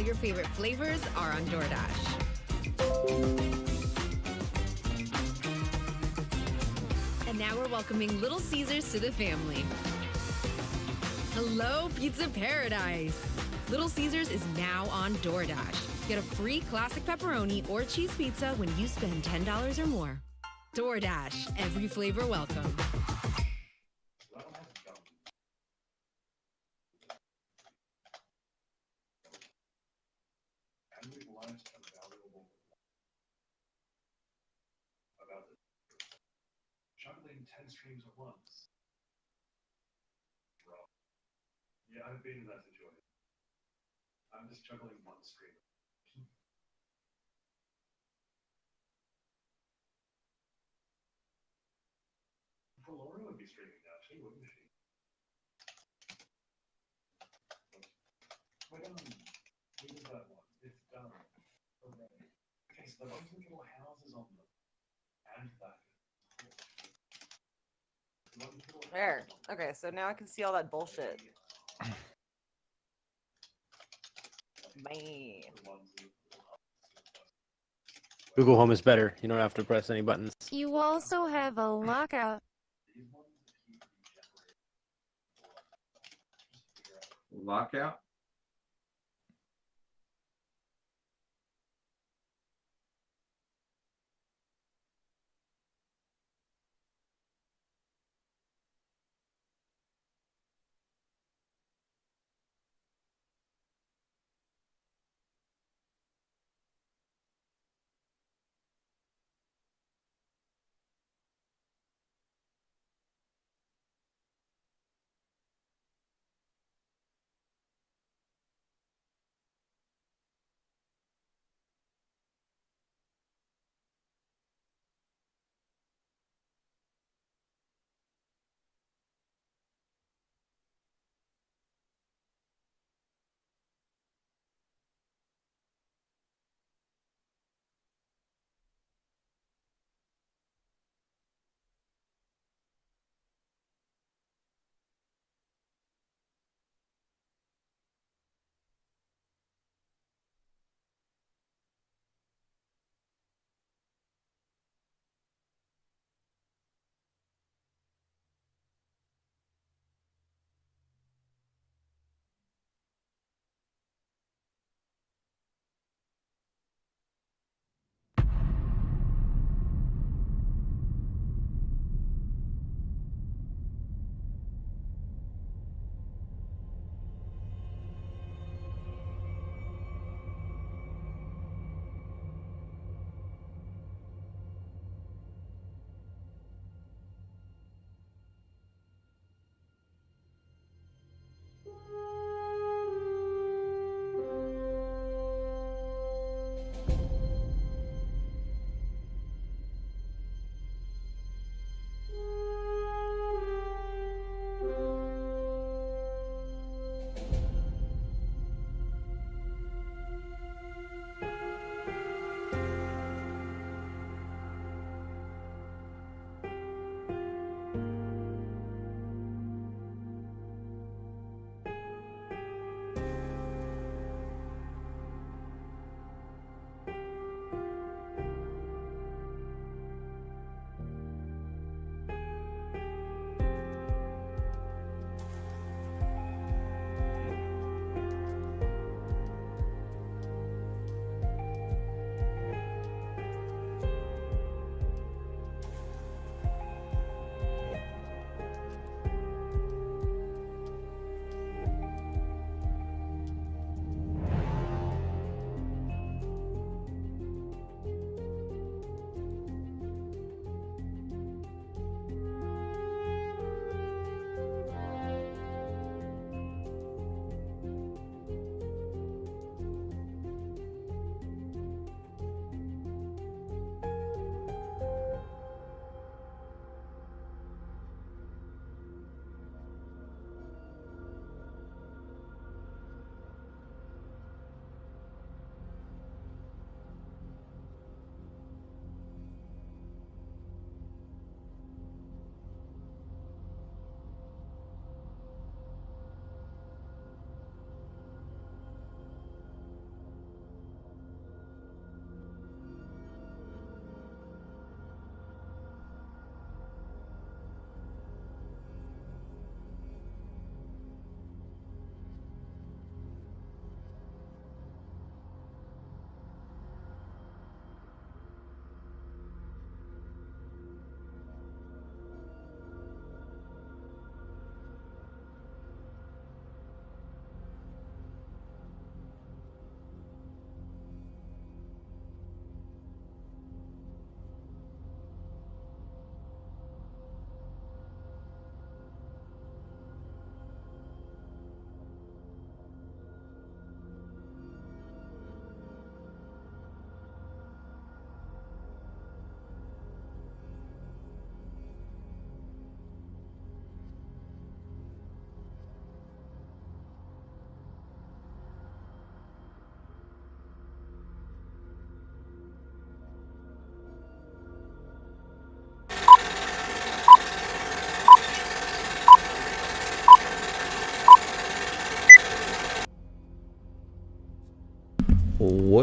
all your favorite flavors are on DoorDash. And now we're welcoming Little Caesars to the family. Hello, Pizza Paradise. Little Caesars is now on DoorDash. Get a free classic pepperoni or cheese pizza when you spend $10 or more. DoorDash, every flavor welcome. Juggling 10 streams at once. Yeah, I've been in that situation. I'm just juggling one stream. Laura would be streaming now, too, wouldn't she? We're done. We did that one. It's done. Okay, so the ones with little houses on them. And that. There. Okay, so now I can see all that bullshit. Man. Google Home is better. You don't have to press any buttons. You also have a lockout. Lockout?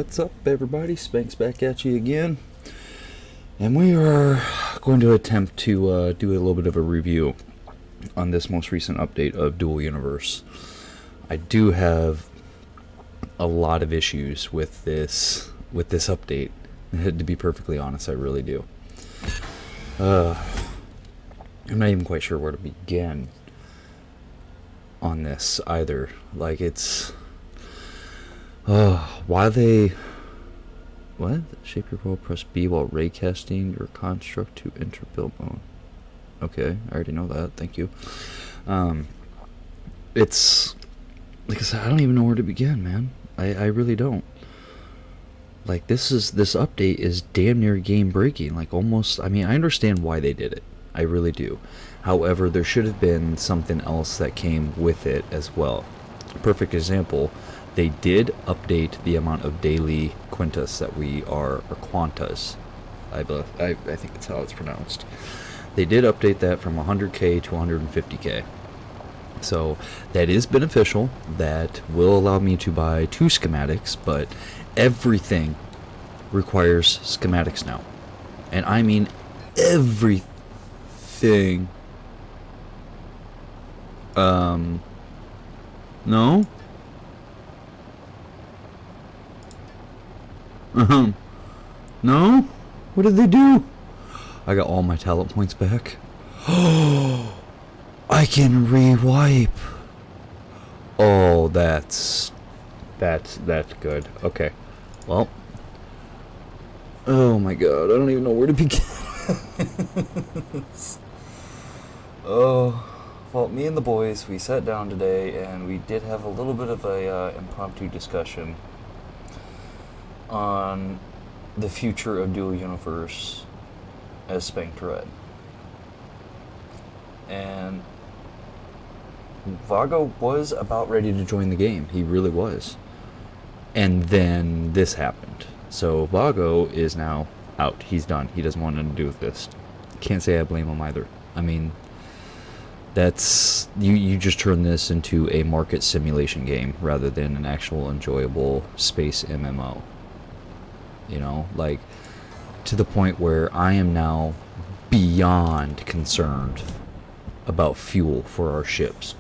What's up, everybody? Spank's back at you again. And we are going to attempt to do a little bit of a review on this most recent update of Dual Universe. I do have a lot of issues with this update. To be perfectly honest, I really do. I'm not even quite sure where to begin on this either. Like, it's why they what? Shape your world, press B while raycasting your construct to enter build mode. Okay, I already know that, thank you. It's like I said, I don't even know where to begin, man. I really don't. Like, this update is damn near game breaking. Like, almost, I mean, I understand why they did it. I really do. However, there should have been something else that came with it as well. Perfect example, they did update the amount of daily quintas that we are, or quantas, I think that's how it's pronounced. They did update that from 100k to 150k. So that is beneficial. That will allow me to buy 2 schematics, but everything requires schematics now. And I mean everything. No? No? What did they do? I got all my talent points back. Oh, I can re-wipe. Oh, that's good. Okay. Well. Oh my god, I don't even know where to begin. Oh, well, me and the boys, we sat down today and we did have a little bit of a impromptu discussion on the future of Dual Universe as Spanked Red. And Vago was about ready to join the game. He really was. And then this happened. So Vago is now out. He's done. He doesn't want nothing to do with this. Can't say I blame him either. I mean, that's you just turn this into a market simulation game rather than an actual enjoyable space MMO. You know, like, to the point where I am now beyond concerned about fuel for our ships,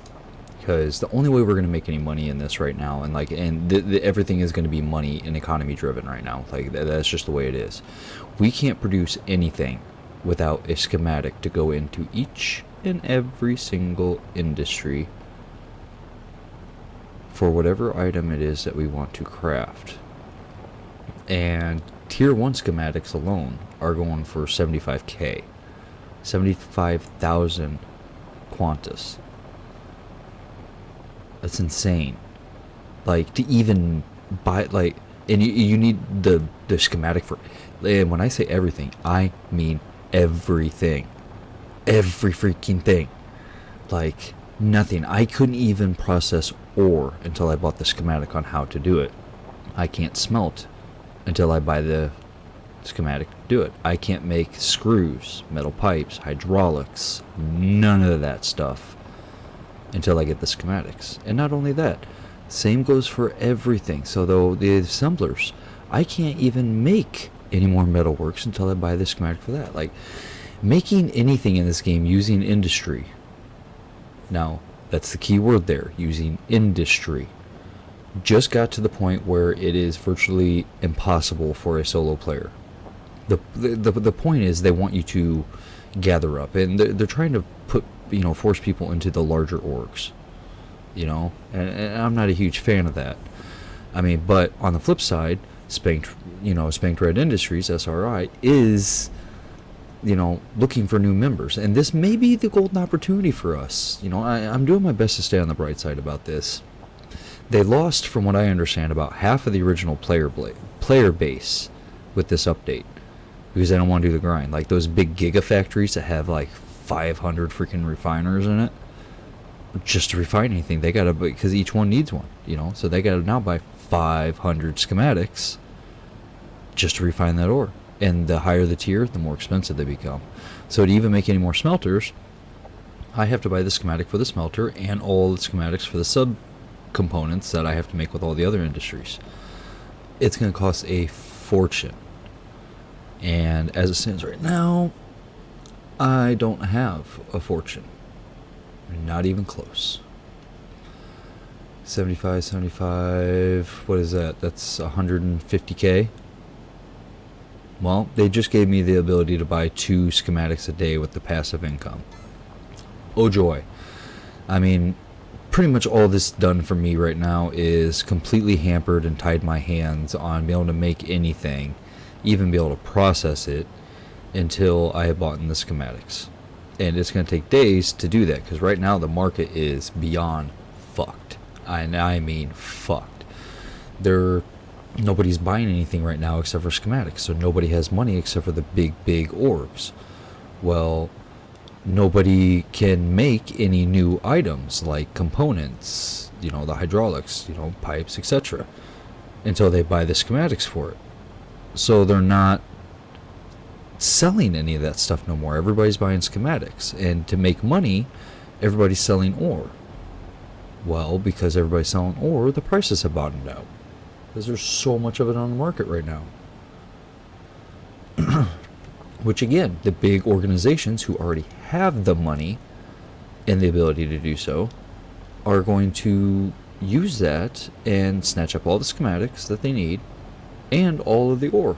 because the only way we're going to make any money in this right now, and like, everything is going to be money and economy driven right now. Like, that's just the way it is. We can't produce anything without a schematic to go into each and every single industry for whatever item it is that we want to craft. And tier 1 schematics alone are going for 75k. 75,000 quantas. That's insane. Like, to even buy, like, and you need the schematic for, and when I say everything, I mean everything. Every freaking thing. Like, nothing. I couldn't even process ore until I bought the schematic on how to do it. I can't smelt until I buy the schematic to do it. I can't make screws, metal pipes, hydraulics, none of that stuff until I get the schematics. And not only that, same goes for everything. So though the assemblers, I can't even make any more metalworks until I buy the schematic for that. Like, making anything in this game using industry. Now, that's the key word there, using industry. Just got to the point where it is virtually impossible for a solo player. The point is, they want you to gather up, and they're trying to put, you know, force people into the larger orgs, you know, and I'm not a huge fan of that. I mean, but on the flip side, Spanked Red Industries, SRI, is, you know, looking for new members, and this may be the golden opportunity for us. You know, I'm doing my best to stay on the bright side about this. They lost, from what I understand, about half of the original player base with this update, because they don't want to do the grind. Like, those big gigafactories that have like 500 freaking refiners in it, just to refine anything, they gotta, because each one needs one, you know, so they gotta now buy 500 schematics just to refine that ore. And the higher the tier, the more expensive they become. So to even make any more smelters, I have to buy the schematic for the smelter and all the schematics for the sub components that I have to make with all the other industries. it's going to cost a fortune. And as it stands right now, I don't have a fortune. Not even close. 75, what is that? That's 150k. Well, they just gave me the ability to buy 2 schematics a day with the passive income. Oh joy. I mean, pretty much all this done for me right now is completely hampered and tied my hands on being able to make anything, even be able to process it, until I have bought in the schematics. And it's going to take days to do that, because right now the market is beyond fucked. I mean fucked. Nobody's buying anything right now except for schematics, so nobody has money except for the big orbs. Well, nobody can make any new items like components, the hydraulics, pipes, etc., until they buy the schematics for it. So they're not selling any of that stuff no more. Everybody's buying schematics, and to make money, everybody's selling ore. Well, because everybody's selling ore, the prices have bottomed out, because there's so much of it on the market right now. Which again, the big organizations who already have the money and the ability to do so are going to use that and snatch up all the schematics that they need and all of the ore.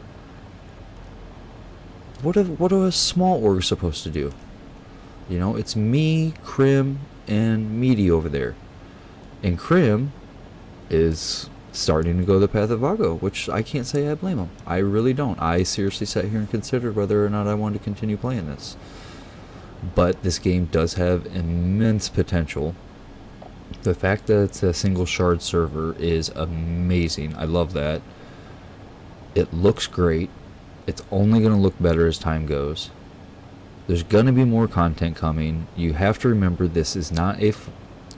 What are a small org supposed to do? It's me, Crim, and Meaty over there. And Crim is starting to go the path of Vago, which I can't say I blame him. I really don't. I seriously sat here and considered whether or not I wanted to continue playing this. But this game does have immense potential. The fact that it's a single shard server is amazing. I love that. It looks great. It's only going to look better as time goes. There's going to be more content coming. You have to remember, this is not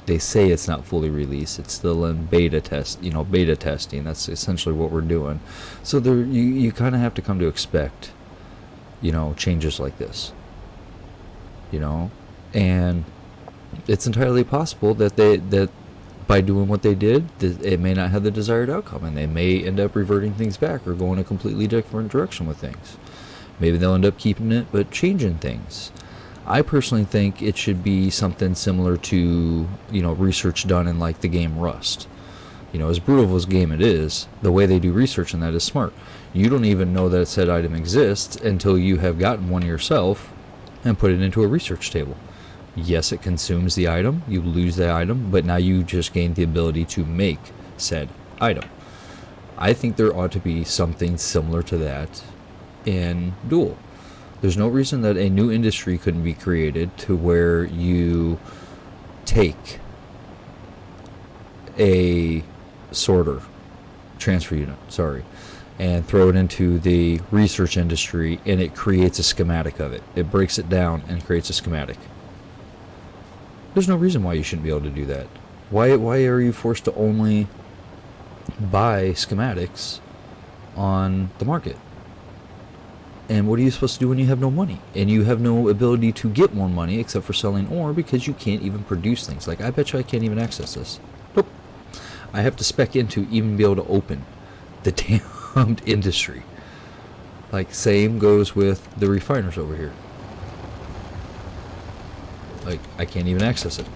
they say it's not fully released. It's still in beta beta testing. That's essentially what we're doing. So you kind of have to come to expect, changes like this. And it's entirely possible that by doing what they did, it may not have the desired outcome, and they may end up reverting things back or going a completely different direction with things. Maybe they'll end up keeping it but changing things. I personally think it should be something similar to, research done in like the game Rust. As brutal as a game it is, the way they do research in that is smart. You don't even know that said item exists until you have gotten one yourself and put it into a research table. Yes, it consumes the item, you lose the item, but now you just gain the ability to make said item. I think there ought to be something similar to that in Duel. There's no reason that a new industry couldn't be created to where you take a transfer unit, and throw it into the research industry, and it creates a schematic of it. It breaks it down and creates a schematic. There's no reason why you shouldn't be able to do that. Why are you forced to only buy schematics on the market? And what are you supposed to do when you have no money? And you have no ability to get more money except for selling ore, because you can't even produce things. Like, I bet you I can't even access this. Nope. I have to spec in to even be able to open the damned industry. Like, same goes with the refiners over here. Like, I can't even access it.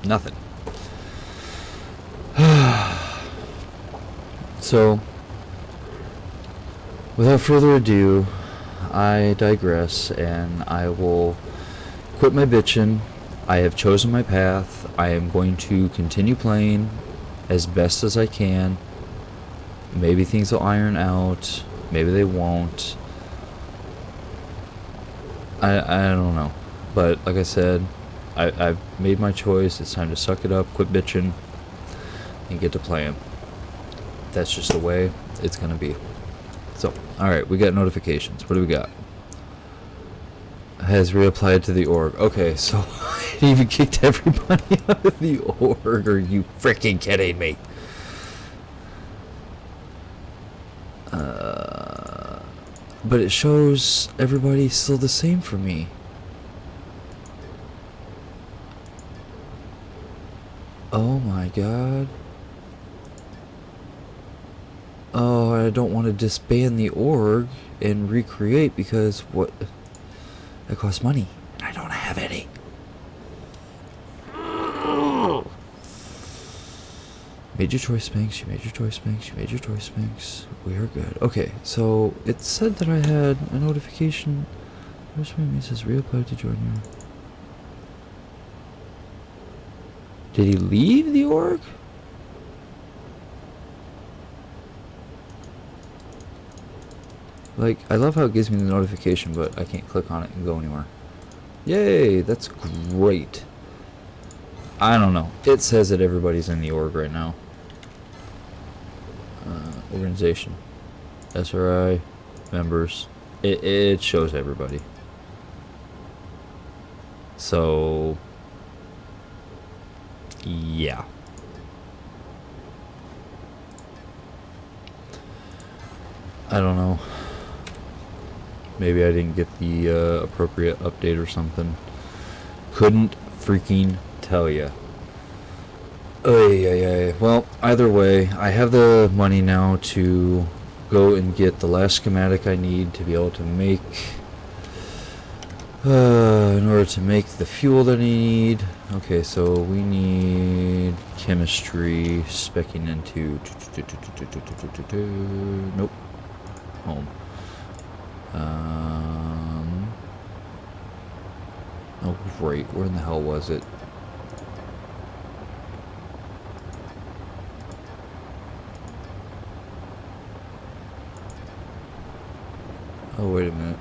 Nothing. So, without further ado, I digress, and I will quit my bitching. I have chosen my path. I am going to continue playing as best as I can. Maybe things will iron out. Maybe they won't. I don't know. But like I said, I've made my choice. It's time to suck it up, quit bitching, and get to playing. That's just the way it's going to be. So, alright, we got notifications. What do we got? Has reapplied to the org. Okay, so it even kicked everybody out of the org. Are you freaking kidding me? But it shows everybody's still the same for me. Oh my god. Oh, I don't want to disband the org and recreate because what? It costs money, and I don't have any. Made your choice, Spanks. You made your choice, Spanks. You made your choice, Spanks. We are good. Okay, so it said that I had a notification. Which one says reapply to join you? Did he leave the org? Like, I love how it gives me the notification, but I can't click on it and go anywhere. Yay, that's great. I don't know. It says that everybody's in the org right now. Organization. SRI. Members. It shows everybody. So... yeah. I don't know. Maybe I didn't get the appropriate update or something. Couldn't freaking tell ya. Well, either way, I have the money now to go and get the last schematic I need to be able to make in order to make the fuel that I need. Okay, so we need chemistry, specking into nope. Home. Oh great, where in the hell was it? Oh wait a minute.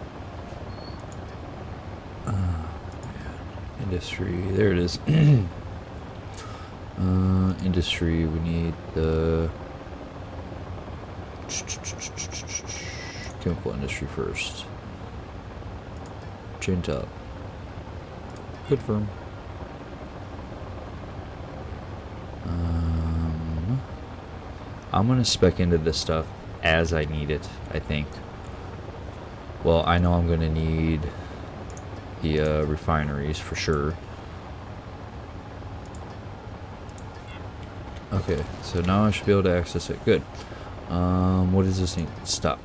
Industry, there it is. Industry, we need the chemical industry first. Change up. Confirm. I'm gonna spec into this stuff as I need it, I think. Well, I know I'm gonna need the refineries for sure. Okay, so now I should be able to access it. Good. What does this need? Stop.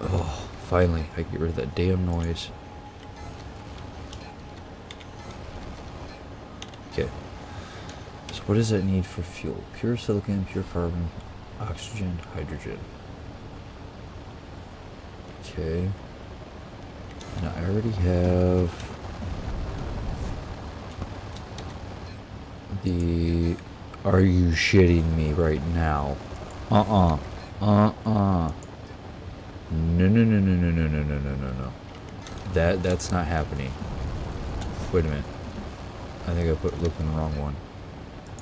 Oh, finally, I can get rid of that damn noise. Okay. So what does that need for fuel? Pure silicon, pure carbon, oxygen, hydrogen. Okay. Now I already have the... Are you shitting me right now? No. That's not happening. Wait a minute. I think I looked in the wrong one.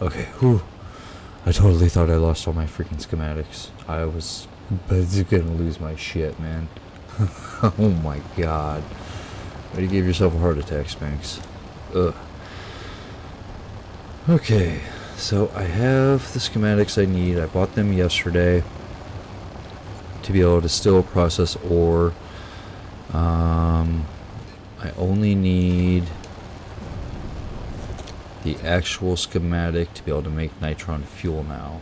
Okay, whew. I totally thought I lost all my freaking schematics. I was gonna lose my shit, man. Oh my god. Why you gave yourself a heart attack, Spanks? Ugh. Okay, so I have the schematics I need. I bought them yesterday to be able to still process ore. I only need the actual schematic to be able to make nitron fuel now,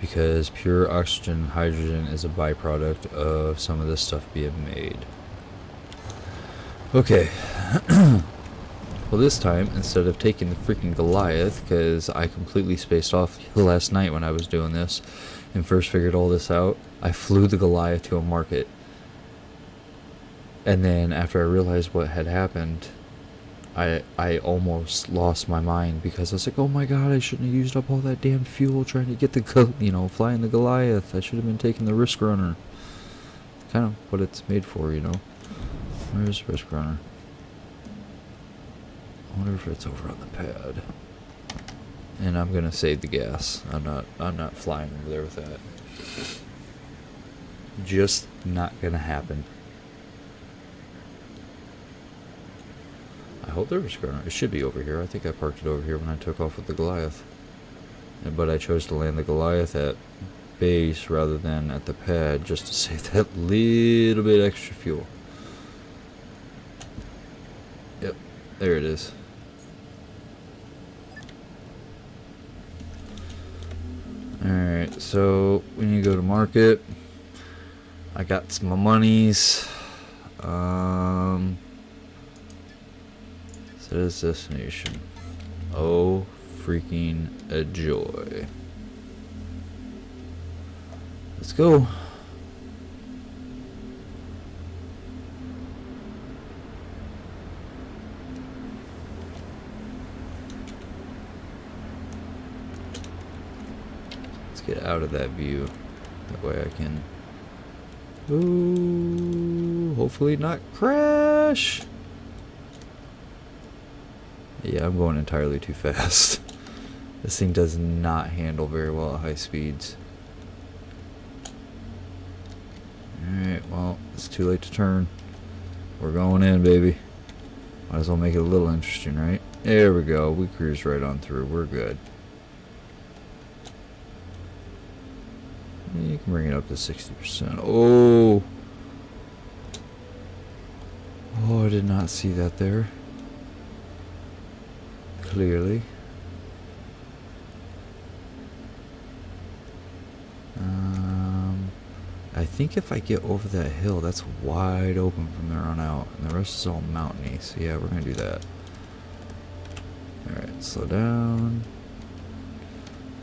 because pure oxygen and hydrogen is a byproduct of some of this stuff being made. Okay. Well, this time, instead of taking the freaking Goliath, because I completely spaced off last night when I was doing this and first figured all this out, I flew the Goliath to a market. And then after I realized what had happened, I almost lost my mind, because I was like, oh my god, I shouldn't have used up all that damn fuel trying to get the, flying the Goliath. I should have been taking the Risk Runner. Kind of what it's made for, you know. Where's Risk Runner? I wonder if it's over on the pad. And I'm gonna save the gas. I'm not flying over there with that. Just not gonna happen. I hope there was going. It should be over here. I think I parked it over here when I took off with the Goliath. But I chose to land the Goliath at base rather than at the pad, just to save that little bit extra fuel. Yep, there it is. Alright, so we need to go to market. I got some monies. Says destination. Oh, freaking a joy. Let's go. Let's get out of that view. That way I can... Ooh, hopefully not crash. Yeah, I'm going entirely too fast. This thing does not handle very well at high speeds. Alright, well, it's too late to turn. We're going in, baby. Might as well make it a little interesting, right? There we go. We cruise right on through. We're good. You can bring it up to 60%. Oh! Oh, I did not see that there. Clearly. I think if I get over that hill, that's wide open from there on out. And the rest is all mountainy. So yeah, we're going to do that. Alright, slow down.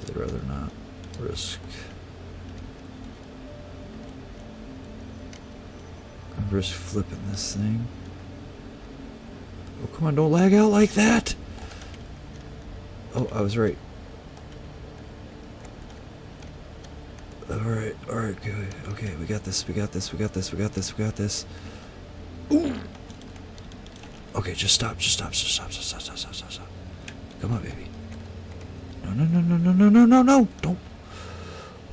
I'd rather not risk. Risk flipping this thing. Oh, come on, don't lag out like that! Oh, I was right. Alright, good. Okay, we got this, we got this, we got this, we got this, we got this. Ooh! Okay, just stop. Come on, baby. No. Don't.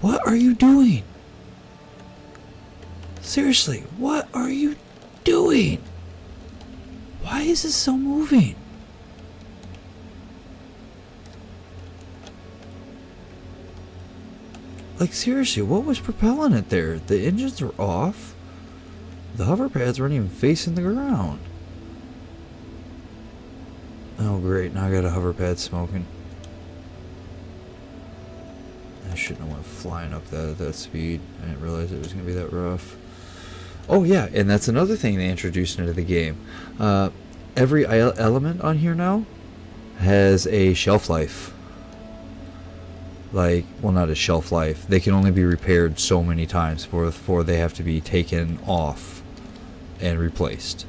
What are you doing? Seriously, what are you doing? Why is this so moving? Like, seriously, what was propelling it there? The engines are off. The hover pads weren't even facing the ground. Oh, great. Now I got a hover pad smoking. I shouldn't have went flying up that speed. I didn't realize it was going to be that rough. Oh, yeah, and that's another thing they introduced into the game. Every element on here now has a shelf life. Like, well, not a shelf life. They can only be repaired so many times before they have to be taken off and replaced.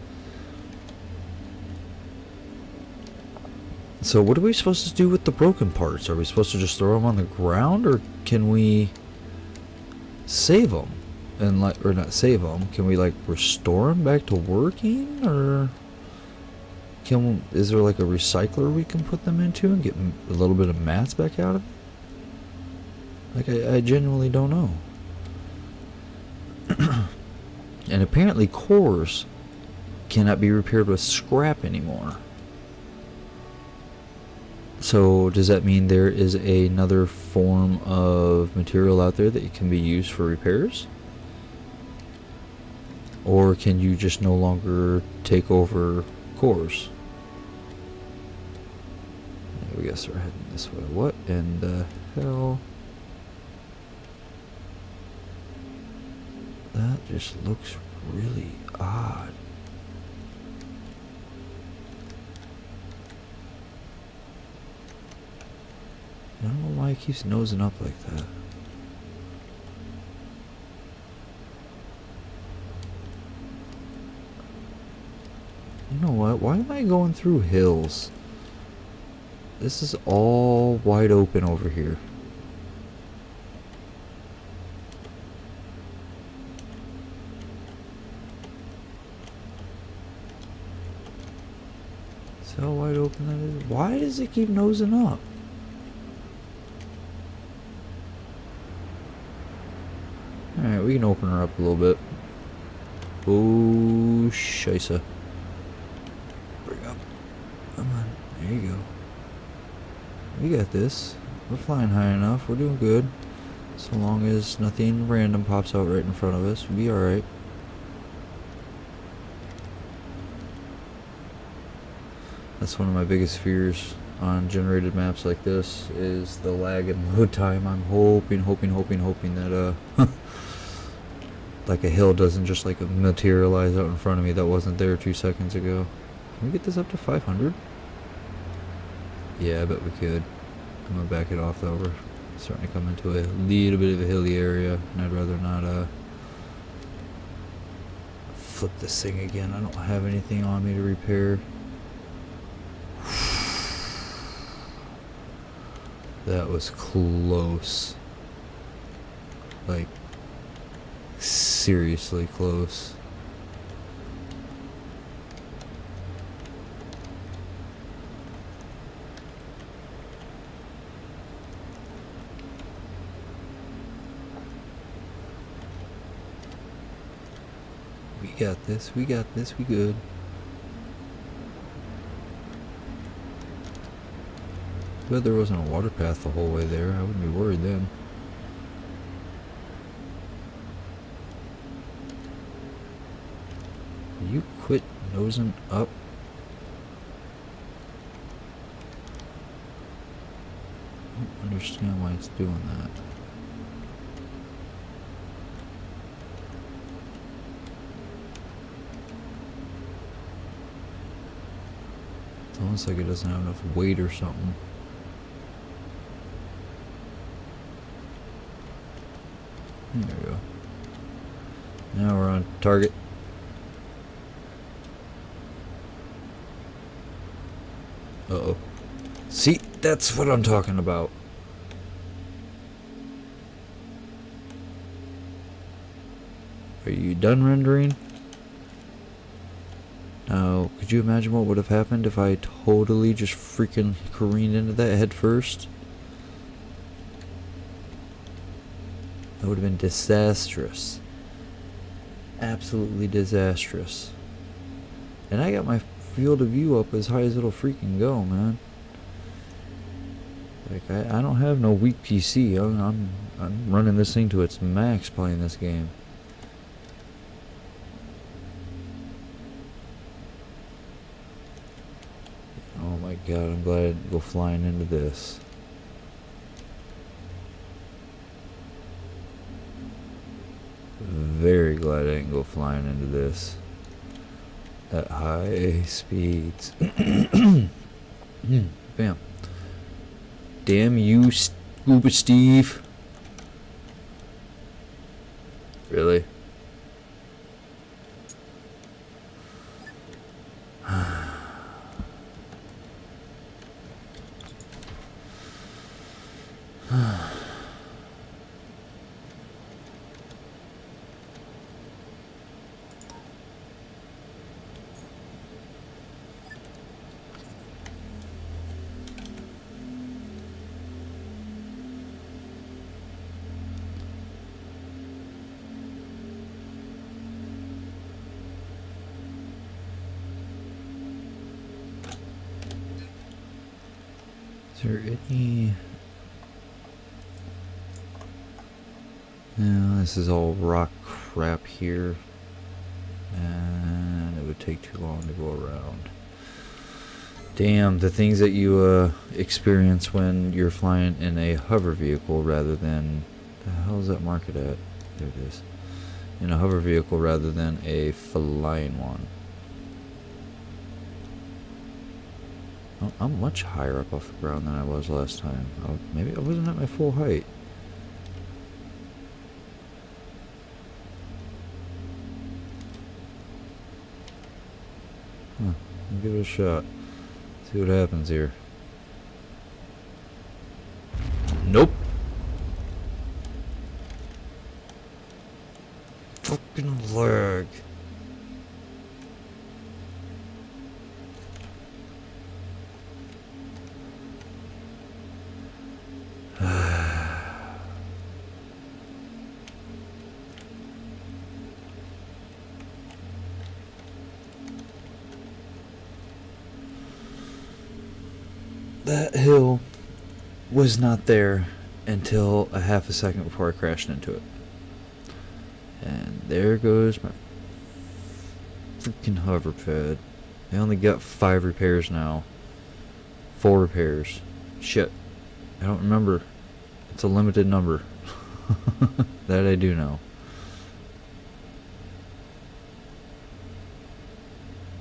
So what are we supposed to do with the broken parts? Are we supposed to just throw them on the ground, or can we save them? And or not save them? Can we like restore them back to working, or is there like a recycler we can put them into and get a little bit of mats back out of it? Like, I genuinely don't know. And apparently cores cannot be repaired with scrap anymore. So does that mean there is another form of material out there that can be used for repairs? Or can you just no longer take over cores? I guess we're heading this way. What in the hell? That just looks really odd. I don't know why it keeps nosing up like that. You know what? Why am I going through hills? This is all wide open over here. See how wide open that is? Why does it keep nosing up? Alright, we can open her up a little bit. Oh, scheisse. Bring up. Come on. There you go. We got this. We're flying high enough. We're doing good. So long as nothing random pops out right in front of us, we'll be alright. That's one of my biggest fears on generated maps like this is the lag and load time. I'm hoping that like a hill doesn't just like materialize out in front of me that wasn't there 2 seconds ago. Can we get this up to 500? Yeah, I bet we could. I'm gonna back it off though. We're starting to come into a little bit of a hilly area, and I'd rather not flip this thing again. I don't have anything on me to repair. That was close. Like, seriously close. We got this, we good. But there wasn't a water path the whole way there. I wouldn't be worried then. You quit nosing up. I don't understand why it's doing that. It's almost like it doesn't have enough weight or something. There we go. Now we're on target. Uh-oh. See, that's what I'm talking about. Are you done rendering? Now, could you imagine what would have happened if I totally just freaking careened into that head first? That would have been disastrous. Absolutely disastrous. And I got my field of view up as high as it'll freaking go, man. Like, I don't have no weak PC. I'm running this thing to its max playing this game. Oh my god, I'm glad I didn't go flying into this. Very glad I didn't go flying into this at high speeds. Bam. Damn you, Scuba Steve. Really? Is there any... No, this is all rock crap here. And it would take too long to go around. Damn, the things that you experience when you're flying in a hover vehicle rather than... The hell is that market at? There it is. In a hover vehicle rather than a flying one. I'm much higher up off the ground than I was last time. Maybe I wasn't at my full height. Huh, I'll give it a shot. See what happens here. Nope. Fucking lag. That hill was not there until a half a second before I crashed into it. And there goes my freaking hover pad. I only got 5 repairs now. 4 repairs. Shit. I don't remember. It's a limited number. That I do know.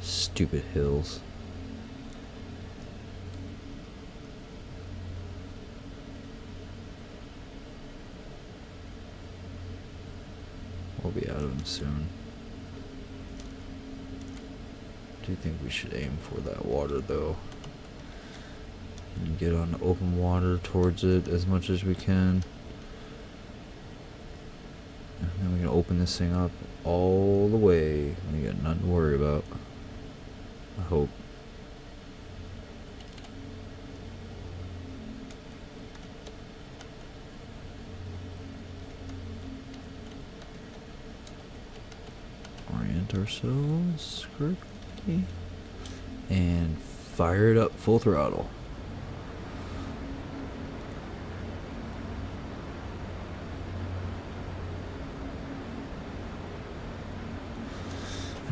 Stupid hills. We'll be out of them soon. Do you think we should aim for that water though? And get on open water towards it as much as we can. And then we can open this thing up all the way. We got nothing to worry about. I hope. Orient ourselves correctly. And fire it up full throttle.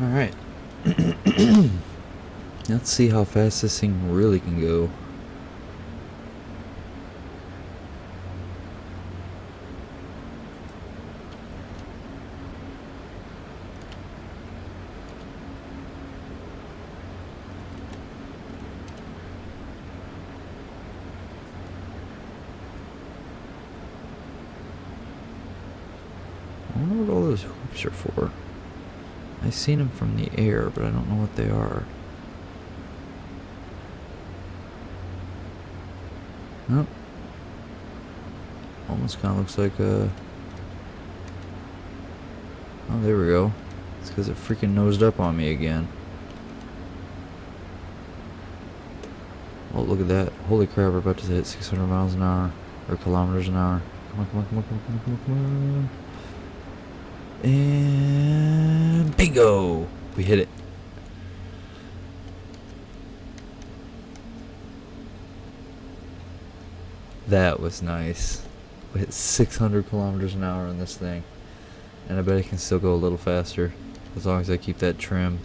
Alright. Let's see how fast this thing really can go. I wonder what all those hoops are for. I've seen them from the air, but I don't know what they are. Oh. Almost kind of looks like a... Oh, there we go. It's because it freaking nosed up on me again. Oh, look at that. Holy crap, we're about to hit 600 miles an hour. Or kilometers an hour. Come on, come on, come on, come on, come on, come on, come on. And bingo! We hit it. That was nice. We hit 600 kilometers an hour on this thing. And I bet I can still go a little faster. As long as I keep that trim.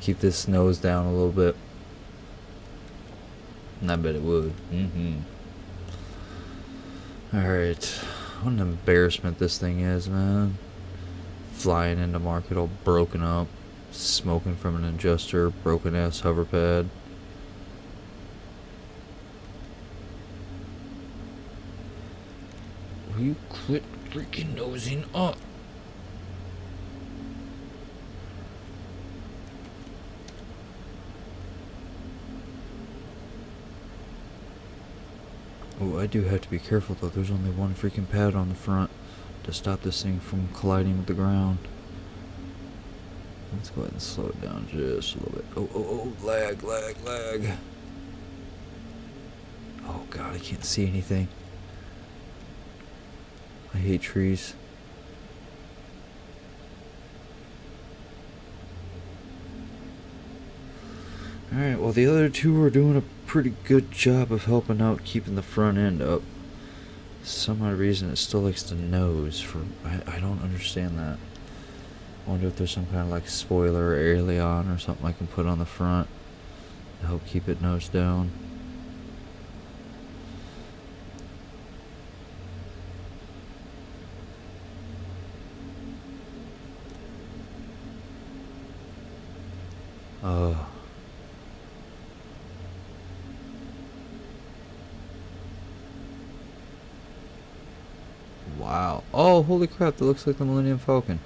Keep this nose down a little bit. And I bet it would. Alright. What an embarrassment this thing is, man. Flying into market all broken up, smoking from an adjuster, broken ass hover pad. Will you quit freaking nosing up? Oh, I do have to be careful though. There's only one freaking pad on the front to stop this thing from colliding with the ground. Let's go ahead and slow it down just a little bit. Oh, lag. Oh god, I can't see anything. I hate trees. Alright, well the other two are doing a pretty good job of helping out keeping the front end up. Some odd reason it still likes to nose for I don't understand that. I wonder if there's some kind of like spoiler or aileron or something I can put on the front to help keep it nose down. Wow. Oh, holy crap, that looks like the Millennium Falcon.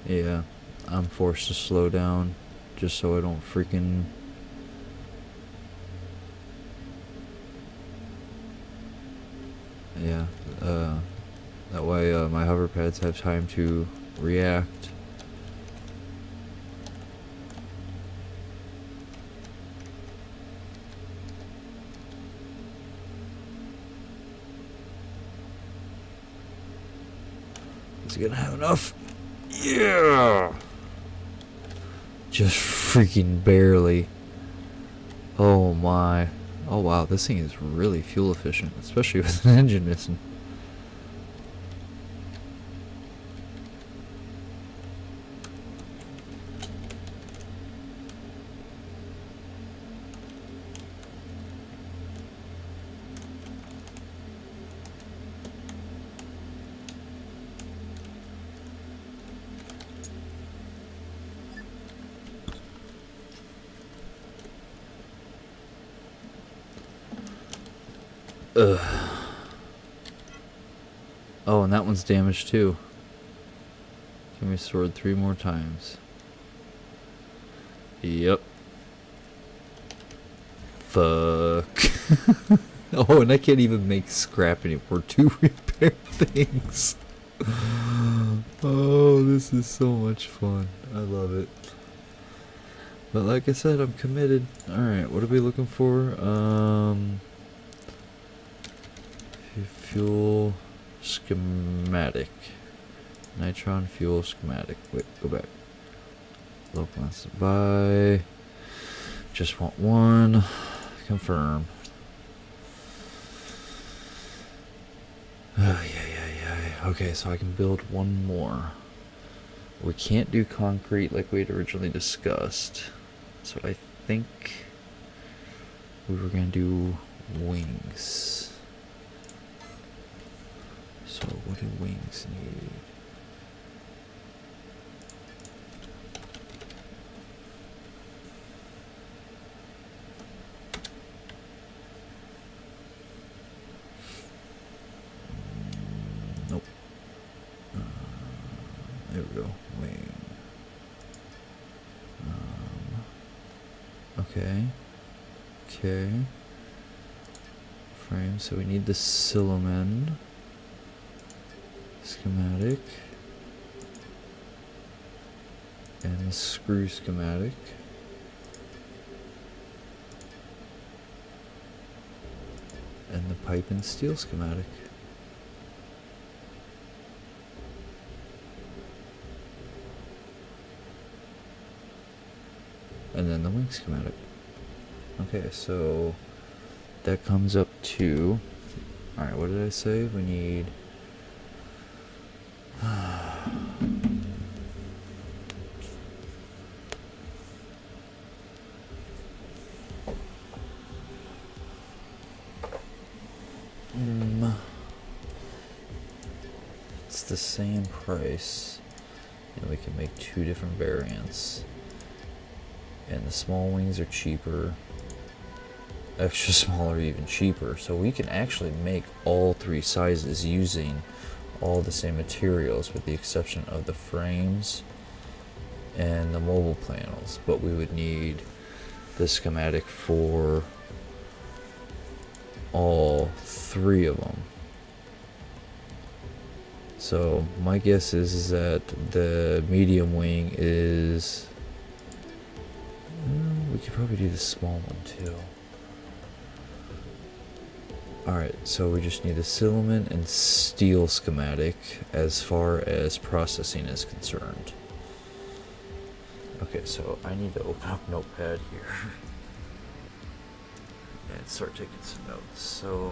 Yeah, I'm forced to slow down just so I don't freaking... Yeah, that way my hover pads have time to react. Is it gonna have enough? Yeah! Just freaking barely. Oh my. Oh wow, this thing is really fuel efficient, especially with an engine missing. Ugh. Oh, and that one's damaged too. Can we sword 3 more times? Yep. Fuck. Oh, and I can't even make scrap anymore to repair things. Oh, this is so much fun. I love it. But like I said, I'm committed. Alright, what are we looking for? Fuel schematic. Nitron fuel schematic. Wait, go back. Local wants to buy. Just want one. Confirm. Oh, yeah. Okay, so I can build one more. We can't do concrete like we'd originally discussed. So I think we were going to do wings. So what do wings need? Nope. There we go. Wing. Okay. Okay. Frame. So we need the cylinder. Schematic. And the screw schematic. And the pipe and steel schematic. And then the wing schematic. Okay, so that comes up to... Alright, what did I say? We need... It's the same price, and we can make 2 different variants. And the small wings are cheaper. Extra small are even cheaper, so we can actually make all 3 sizes using all the same materials with the exception of the frames and the mobile panels, but we would need the schematic for all 3 of them. So my guess is that the medium wing is... we could probably do the small one too. Alright, so we just need a filament and steel schematic as far as processing is concerned. Okay, so I need to open up Notepad here and start taking some notes. So,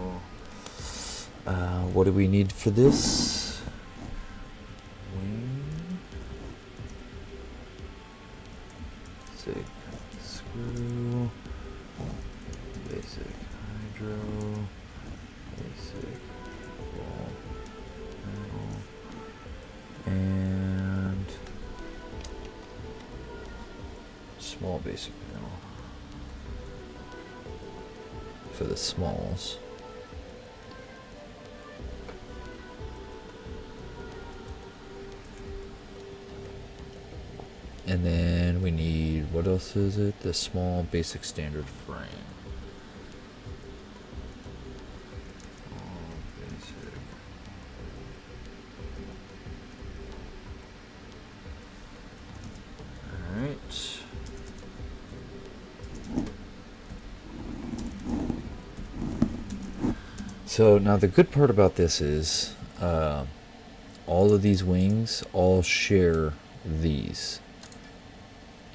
what do we need for this? Wing. Basic screw. Basic hydro. Basic ball panel, and small basic panel for the smalls. And then we need, what else is it? The small basic standard frame. So now the good part about this is all of these wings all share these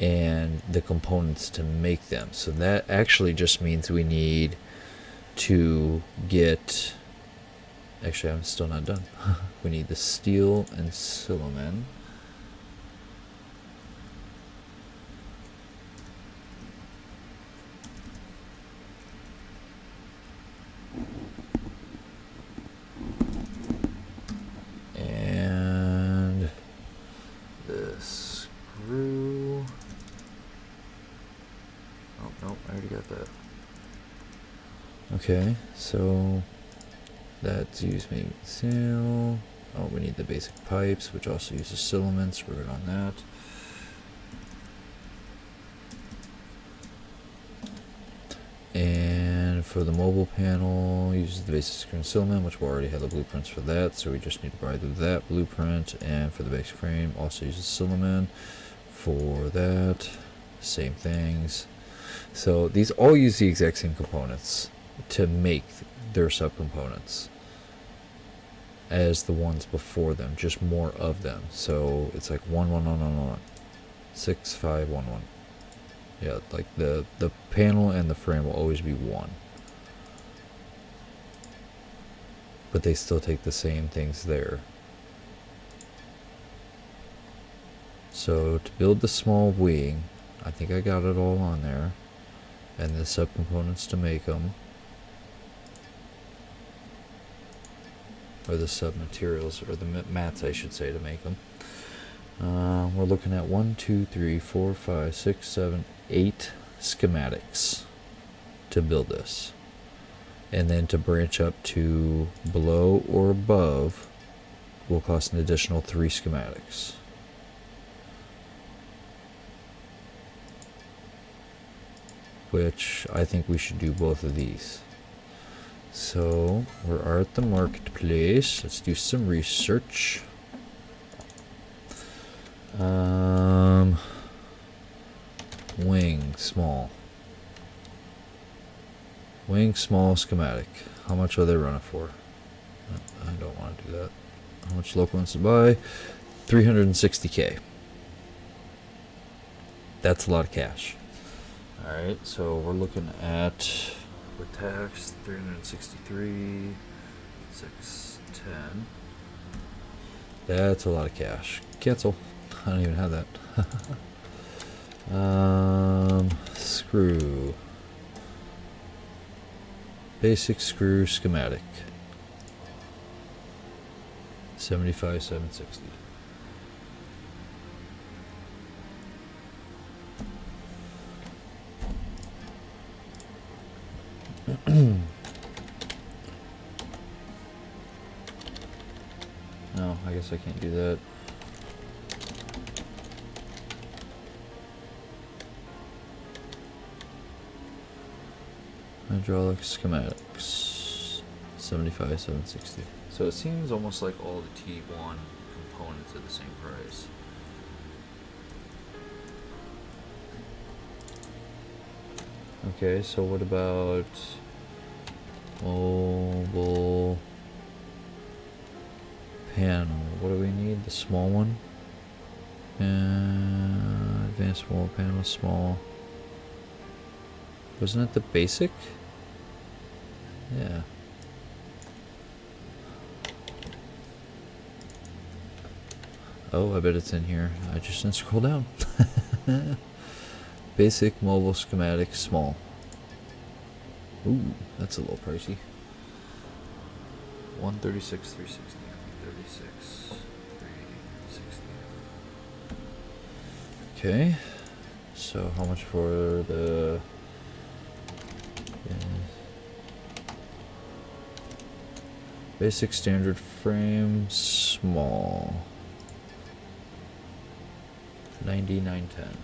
and the components to make them. So that actually just means we need to get. Actually, I'm still not done. We need the steel and silicon. And the screw. Oh, no, I already got that. Okay, so that's used making seal. Oh, we need the basic pipes, which also uses filaments. We're good on that. And for the mobile panel, uses the basic screw and filament, which we already have the blueprints for that, so we just need to buy that blueprint. And for the basic frame, also uses filament. For that, same things. So these all use the exact same components to make their subcomponents as the ones before them, just more of them. So it's like 1 1 1 1 1 6 5 1 1. Yeah, like the panel and the frame will always be 1, but they still take the same things there. So to build the small wing, I think I got it all on there, and the subcomponents to make them, or the sub-materials, or the mats I should say, to make them. We're looking at 1 2 3 4 5 6 7 8 schematics to build this, and then to branch up to below or above will cost an additional 3 schematics. Which I think we should do both of these. So we are at the marketplace. Let's do some research. Wing small. Wing small schematic. How much are they running for? I don't want to do that. How much local wants to buy? 360k. That's a lot of cash. Alright, so we're looking at, with tax, 363, 610. That's a lot of cash. Cancel. I don't even have that. Screw. Basic screw schematic. 75, 760. No, I guess I can't do that. Hydraulic schematics. 75, 760. So it seems almost like all the T1 components are the same price. Okay, so what about mobile panel? What do we need? The small one? Advanced mobile panel, small. Wasn't it the basic? Yeah. Oh, I bet it's in here. I just didn't scroll down. Basic mobile schematic small. Ooh, that's a little pricey. 136, 360. 136, 360. Okay. So how much for the basic standard frame small? 9910.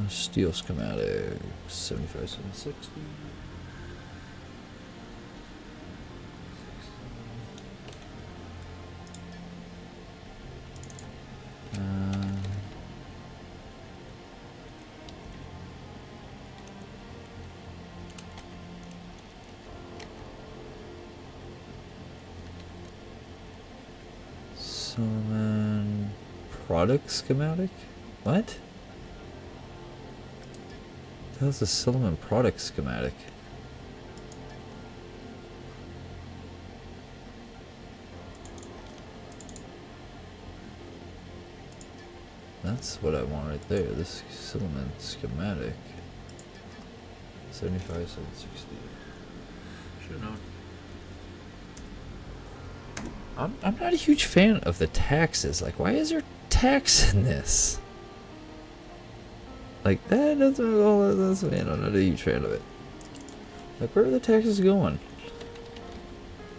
Steel schematic 75, 760. Silliman product schematic? What? That was a Silliman product schematic. That's what I want right there. This Silliman schematic. 75, 760. Should have known. I'm not a huge fan of the taxes. Like, why is there tax in this? Like, that doesn't all that's man, I'm not a huge fan of it. Like, where are the taxes going?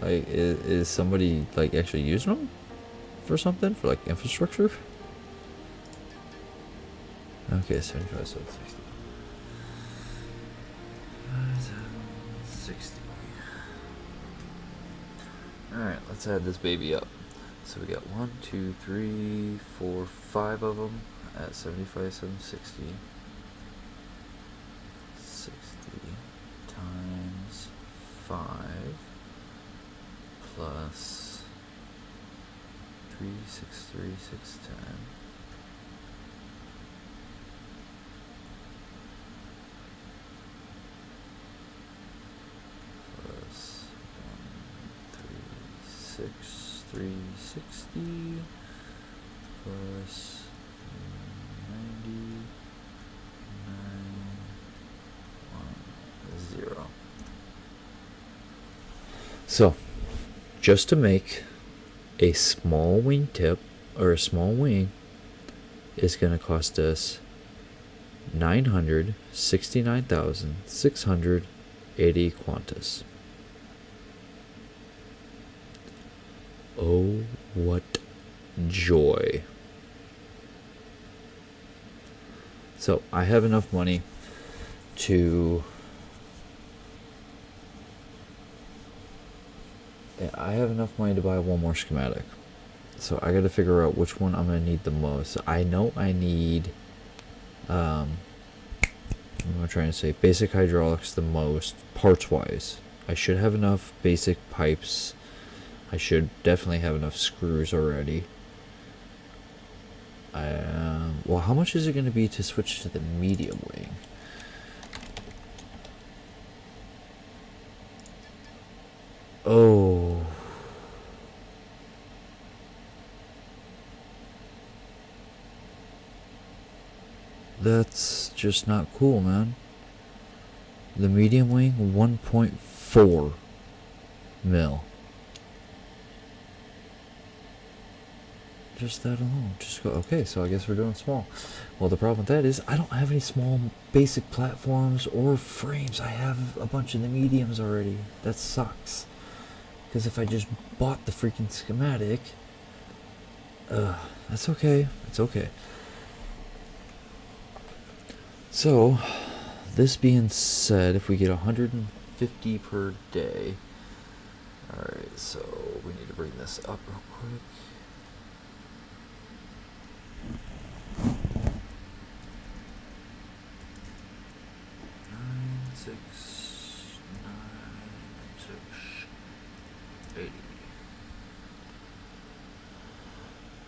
Like, is somebody like actually using them for something? For like infrastructure? Okay, 75, 760. 760. Alright, let's add this baby up. So we got 1, 2, 3, 4, 5 of them at 75, 760. 60 times 5 plus 363, 610. Plus 360 plus 0. So, just to make a small wingtip or a small wing is going to cost us 969,680 Qantas. Oh, what joy. So, I have enough money to... I have enough money to buy one more schematic. So, I gotta figure out which one I'm gonna need the most. I know I need... what am I trying to say? Basic hydraulics the most, parts-wise. I should have enough basic pipes. I should definitely have enough screws already. Well, how much is it going to be to switch to the medium wing? Oh. That's just not cool, man. The medium wing, 1.4 mil. Just that alone. Just go, okay, so I guess we're doing small. Well, the problem with that is I don't have any small basic platforms or frames. I have a bunch of the mediums already. That sucks. Because if I just bought the freaking schematic, that's okay. It's okay. So, this being said, if we get 150 per day, alright, so we need to bring this up real quick. 80.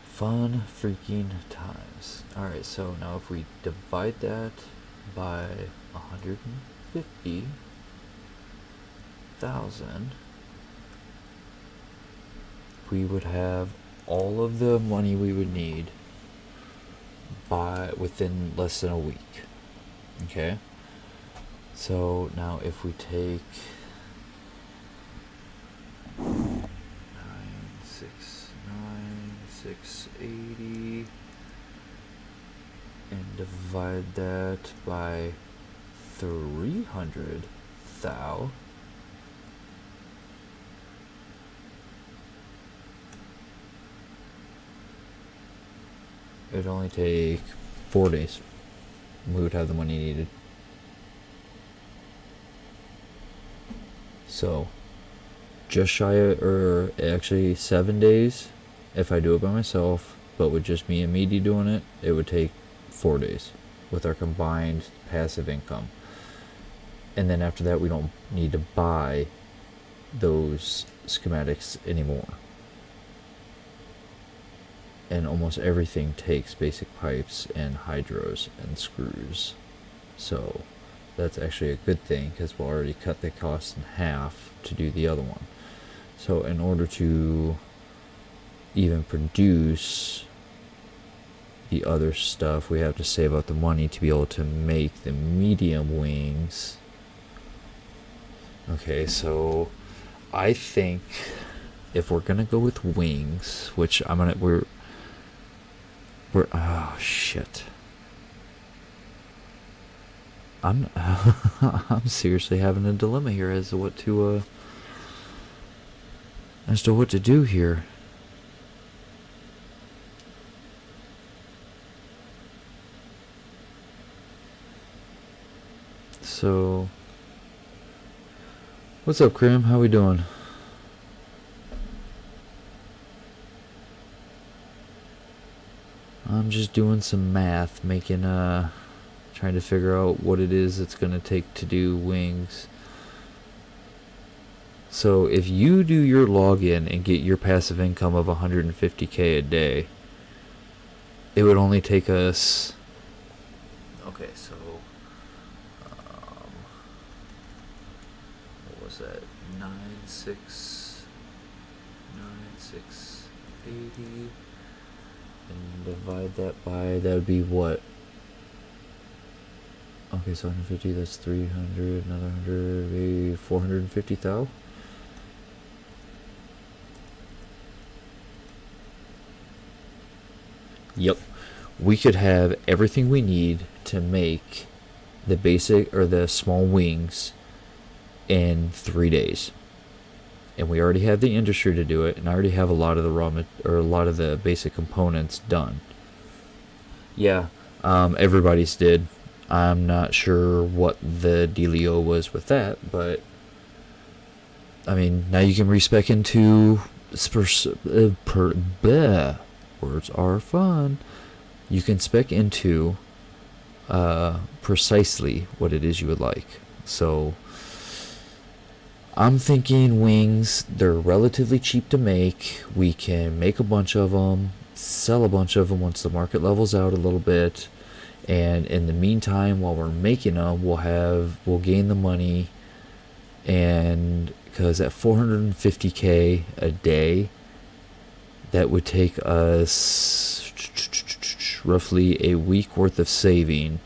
Fun freaking times. Alright, so now if we divide that by 150,000, we would have all of the money we would need by within less than a week. Okay? So now if we take 969,680 and divide that by 300,000, it'd only take 4 days. We would have the money needed. So, just shy of, or actually 7 days if I do it by myself, but with just me and Meaty doing it, it would take 4 days with our combined passive income. And then after that, we don't need to buy those schematics anymore. and almost everything takes basic pipes and hydros and screws. So that's actually a good thing because we'll already cut the cost in half to do the other one. So in order to even produce the other stuff, we have to save up the money to be able to make the medium wings. Okay, so I think if we're gonna go with wings, which we're oh shit. I'm I'm seriously having a dilemma here as to what to do here. So what's up, Krim? How we doing? I'm just doing some math, trying to figure out what it is it's gonna take to do wings. So if you do your login and get your passive income of 150k a day, it would only take us. Okay, so what was that? 9680. And divide that by, that would be what? Okay, so 150, that's 300, another 100, maybe 450,000? Yep. We could have everything we need to make the basic or the small wings in 3 days. And we already have the industry to do it, and I already have a lot of the a lot of the basic components done. Yeah, everybody's did. I'm not sure what the dealio was with that, but I mean, now you can respec into words are fun. You can spec into precisely what it is you would like. So I'm thinking wings, they're relatively cheap to make. We can make a bunch of them, sell a bunch of them once the market levels out a little bit. And in the meantime, while we're making them, we'll gain the money. And because at 450k a day, that would take us roughly a week worth of saving.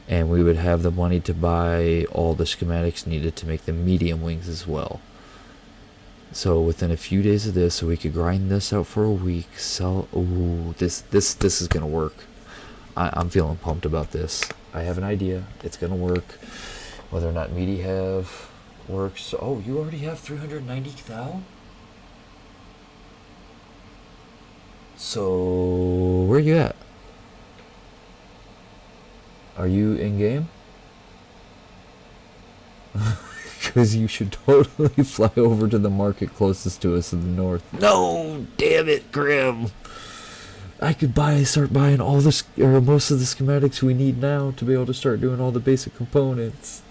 And we would have the money to buy all the schematics needed to make the medium wings as well. So within a few days of this, so we could grind this out for a week, sell. Ooh, this is gonna work. I'm feeling pumped about this. I have an idea. It's gonna work. Whether or not meaty have works. Oh, you already have 390,000. So where you at? Are you in game? Because you should totally fly over to the market closest to us in the north. No, damn it, Grim. I could start buying all this or most of the schematics we need now to be able to start doing all the basic components.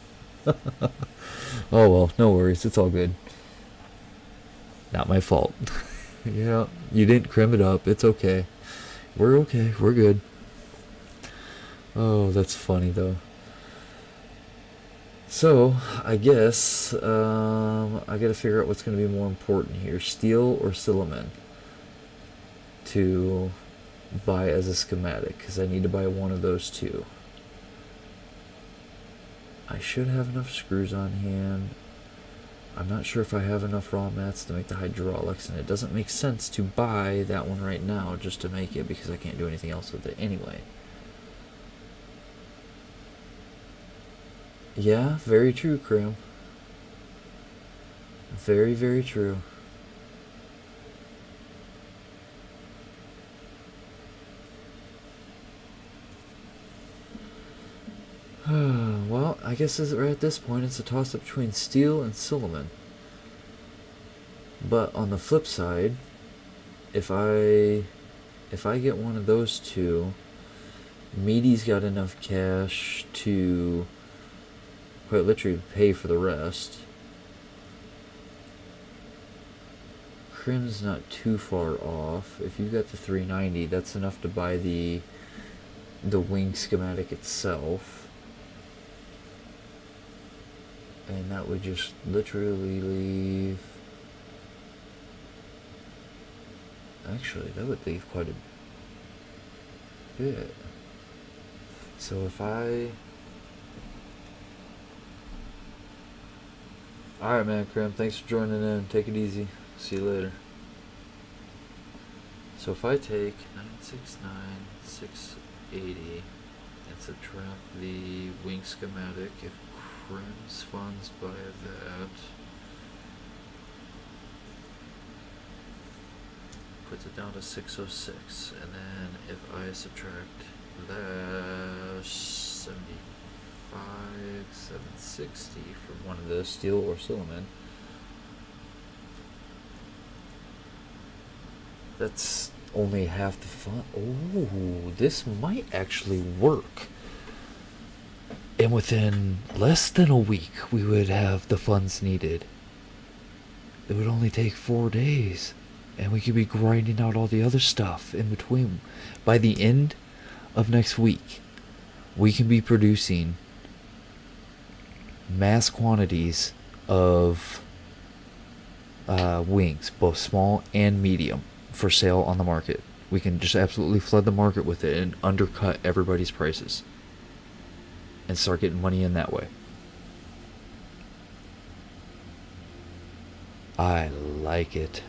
Oh well, no worries, it's all good. Not my fault. Yeah, you didn't crim it up. It's okay. We're okay. We're good. Oh, that's funny though. So, I guess I gotta figure out what's gonna be more important here, steel or silicon, to buy as a schematic, because I need to buy one of those two. I should have enough screws on hand. I'm not sure if I have enough raw mats to make the hydraulics, and it doesn't make sense to buy that one right now just to make it, because I can't do anything else with it anyway. Yeah, very true, Krim. Very, very true. Well, I guess right at this point it's a toss-up between steel and silicon. But on the flip side, if I get one of those two, Meaty's got enough cash to quite literally pay for the rest. Crim's not too far off. If you got the 390, that's enough to buy the wing schematic itself. And that would just literally leave... Actually, that would leave quite a bit. So if I... Alright, man, Crim, thanks for joining in. Take it easy. See you later. So if I take 969, 680, and subtract the wing schematic, if Crim's funds by that, puts it down to 606, and then if I subtract that 75, 760 from one of the steel or Silliman, that's only half the fun. Oh, this might actually work. And within less than a week, we would have the funds needed. It would only take 4 days. And we could be grinding out all the other stuff in between. By the end of next week, we can be producing mass quantities of wings, both small and medium, for sale on the market. We can just absolutely flood the market with it and undercut everybody's prices and start getting money in that way. I like it.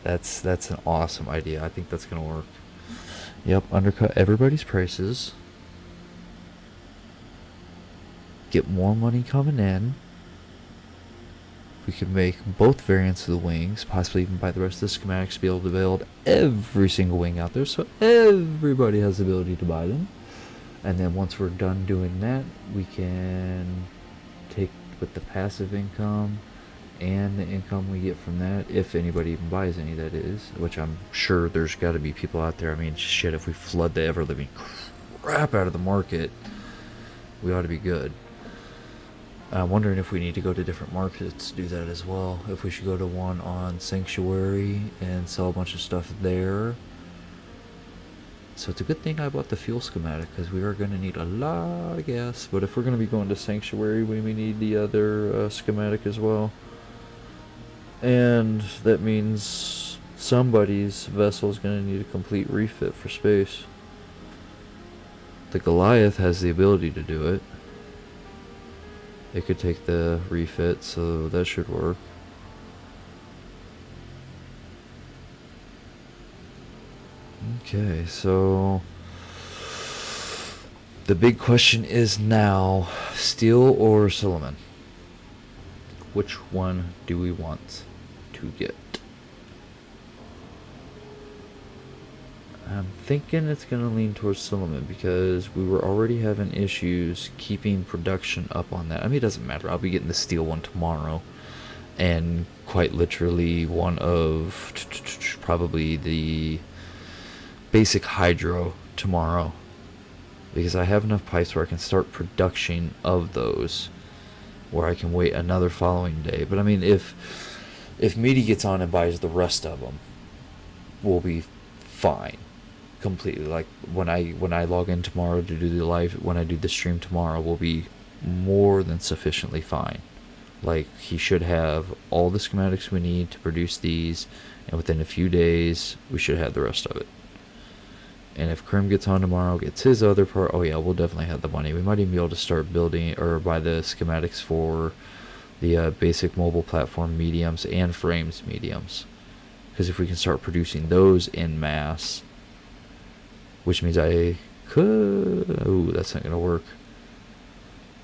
That's an awesome idea. I think that's gonna work. Yep, undercut everybody's prices. Get more money coming in. We could make both variants of the wings, possibly even buy the rest of the schematics to be able to build every single wing out there, so everybody has the ability to buy them. And then once we're done doing that, we can take with the passive income and the income we get from that, if anybody even buys any, that is, which I'm sure there's got to be people out there. I mean, shit, if we flood the ever-living crap out of the market, we ought to be good. I'm wondering if we need to go to different markets to do that as well. If we should go to one on Sanctuary and sell a bunch of stuff there. So it's a good thing I bought the fuel schematic, because we are going to need a lot of gas. But if we're going to be going to Sanctuary, we may need the other schematic as well. And that means somebody's vessel is going to need a complete refit for space. The Goliath has the ability to do it. It could take the refit, so that should work. Okay, so the big question is now, steel or Silliman? Which one do we want to get? I'm thinking it's going to lean towards Silliman, because we were already having issues keeping production up on that. I mean, it doesn't matter. I'll be getting the steel one tomorrow. And quite literally one of probably the basic hydro tomorrow. Because I have enough pipes where I can start production of those, where I can wait another following day. But I mean, if Meaty gets on and buys the rest of them, we'll be fine. Completely. Like when I log in tomorrow to do the live, when I do the stream tomorrow, we'll be more than sufficiently fine. Like, he should have all the schematics we need to produce these, and within a few days we should have the rest of it. And if Krim gets on tomorrow, gets his other part, oh yeah, we'll definitely have the money. We might even be able to start building or buy the schematics for the basic mobile platform mediums and frames mediums. Because if we can start producing those in mass, which means I could... Oh, that's not going to work.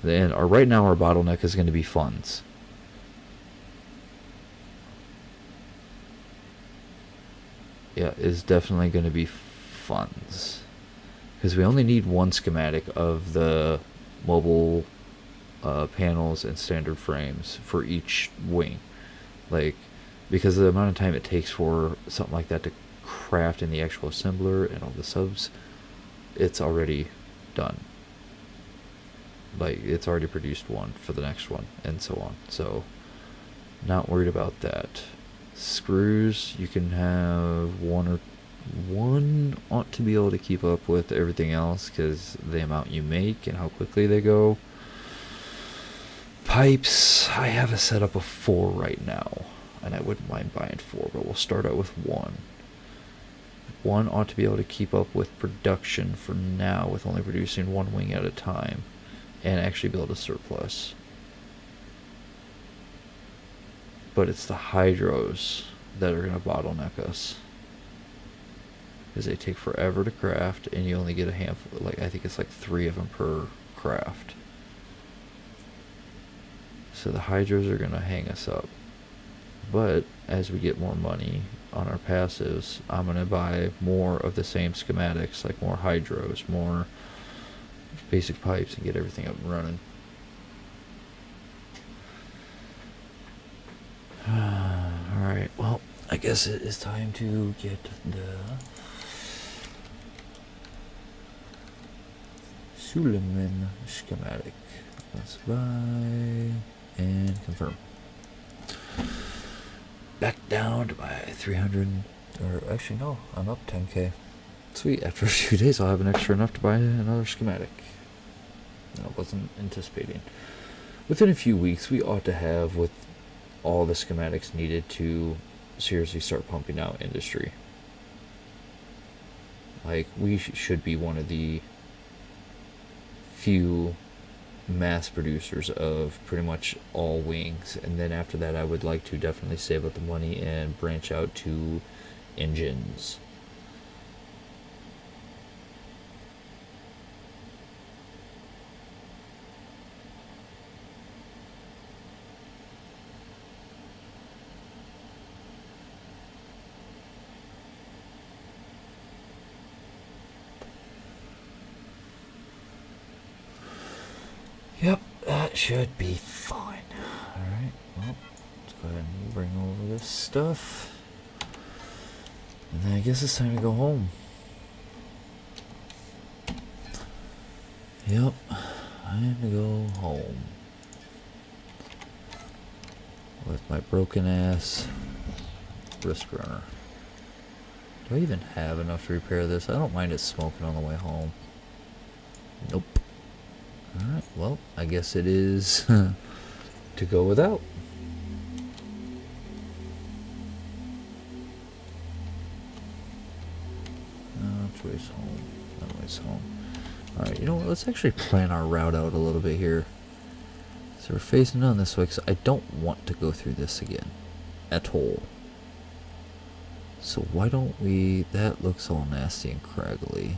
Then right now our bottleneck is going to be funds. Yeah, is definitely going to be funds. Because we only need one schematic of the mobile panels and standard frames for each wing. Like, because of the amount of time it takes for something like that to craft in the actual assembler and all the subs, it's already done. Like, it's already produced one for the next one, and so on. So, not worried about that. Screws, you can have one ought to be able to keep up with everything else because the amount you make and how quickly they go. Pipes, I have a setup of 4 right now, and I wouldn't mind buying 4, but we'll start out with 1. 1 ought to be able to keep up with production for now with only producing 1 wing at a time and actually build a surplus. But it's the hydros that are going to bottleneck us. Because they take forever to craft, and you only get a handful, like I think it's like 3 of them per craft. So the hydros are going to hang us up. But as we get more money on our passives, I'm going to buy more of the same schematics, like more hydros, more basic pipes, and get everything up and running. Alright, well, I guess it is time to get the Suleiman schematic. Let's buy and confirm. Back down to my 300, or actually no, I'm up 10k. Sweet, after a few days I'll have an extra enough to buy another schematic. I wasn't anticipating. Within a few weeks we ought to have with all the schematics needed to seriously start pumping out industry. Like, we should be one of the few mass producers of pretty much all wings, and then after that I would like to definitely save up the money and branch out to engines. Yep, that should be fine. Alright, well, let's go ahead and bring over this stuff. And then I guess it's time to go home. Yep, time to go home. With my broken ass wrist runner. Do I even have enough to repair this? I don't mind it smoking on the way home. Nope. Alright, well, I guess it is to go without. Which way's home? That way's home. Alright, you know what? Let's actually plan our route out a little bit here. So we're facing down this way because I don't want to go through this again. At all. So why don't we... That looks all nasty and craggly.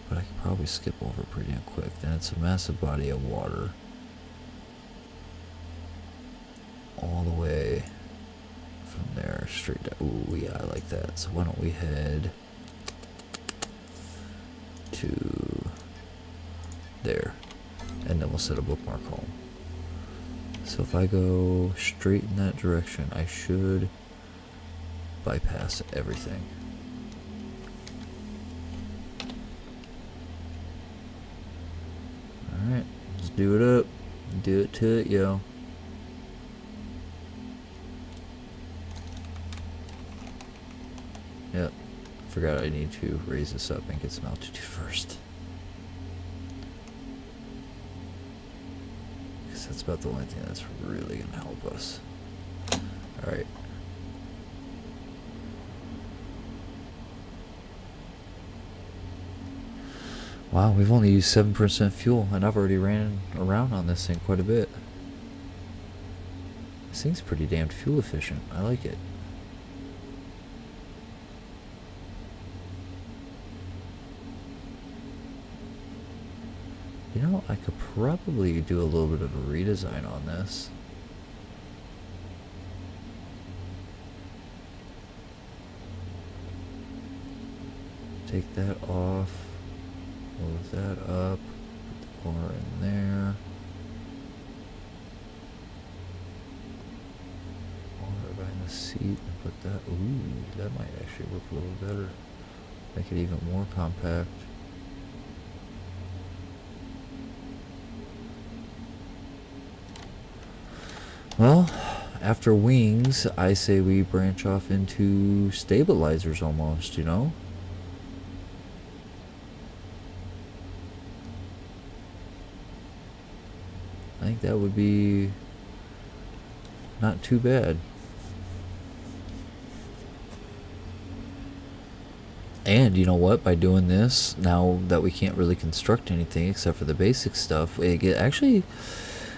But I could probably skip over pretty damn quick. Then it's a massive body of water. All the way from there straight down. Ooh, yeah, I like that. So why don't we head to there. And then we'll set a bookmark home. So if I go straight in that direction, I should bypass everything. Alright, let's do it up. Do it to it, yo. Yep, forgot I need to raise this up and get some altitude first. Because that's about the only thing that's really going to help us. Alright. Wow, we've only used 7% fuel, and I've already ran around on this thing quite a bit. This thing's pretty damn fuel efficient. I like it. You know, I could probably do a little bit of a redesign on this. Take that off. Move that up, put the corner in there. Corner behind the seat and put that, ooh, that might actually look a little better. Make it even more compact. Well, after wings, I say we branch off into stabilizers almost, you know? I think that would be not too bad. And you know what? By doing this, now that we can't really construct anything except for the basic stuff, actually,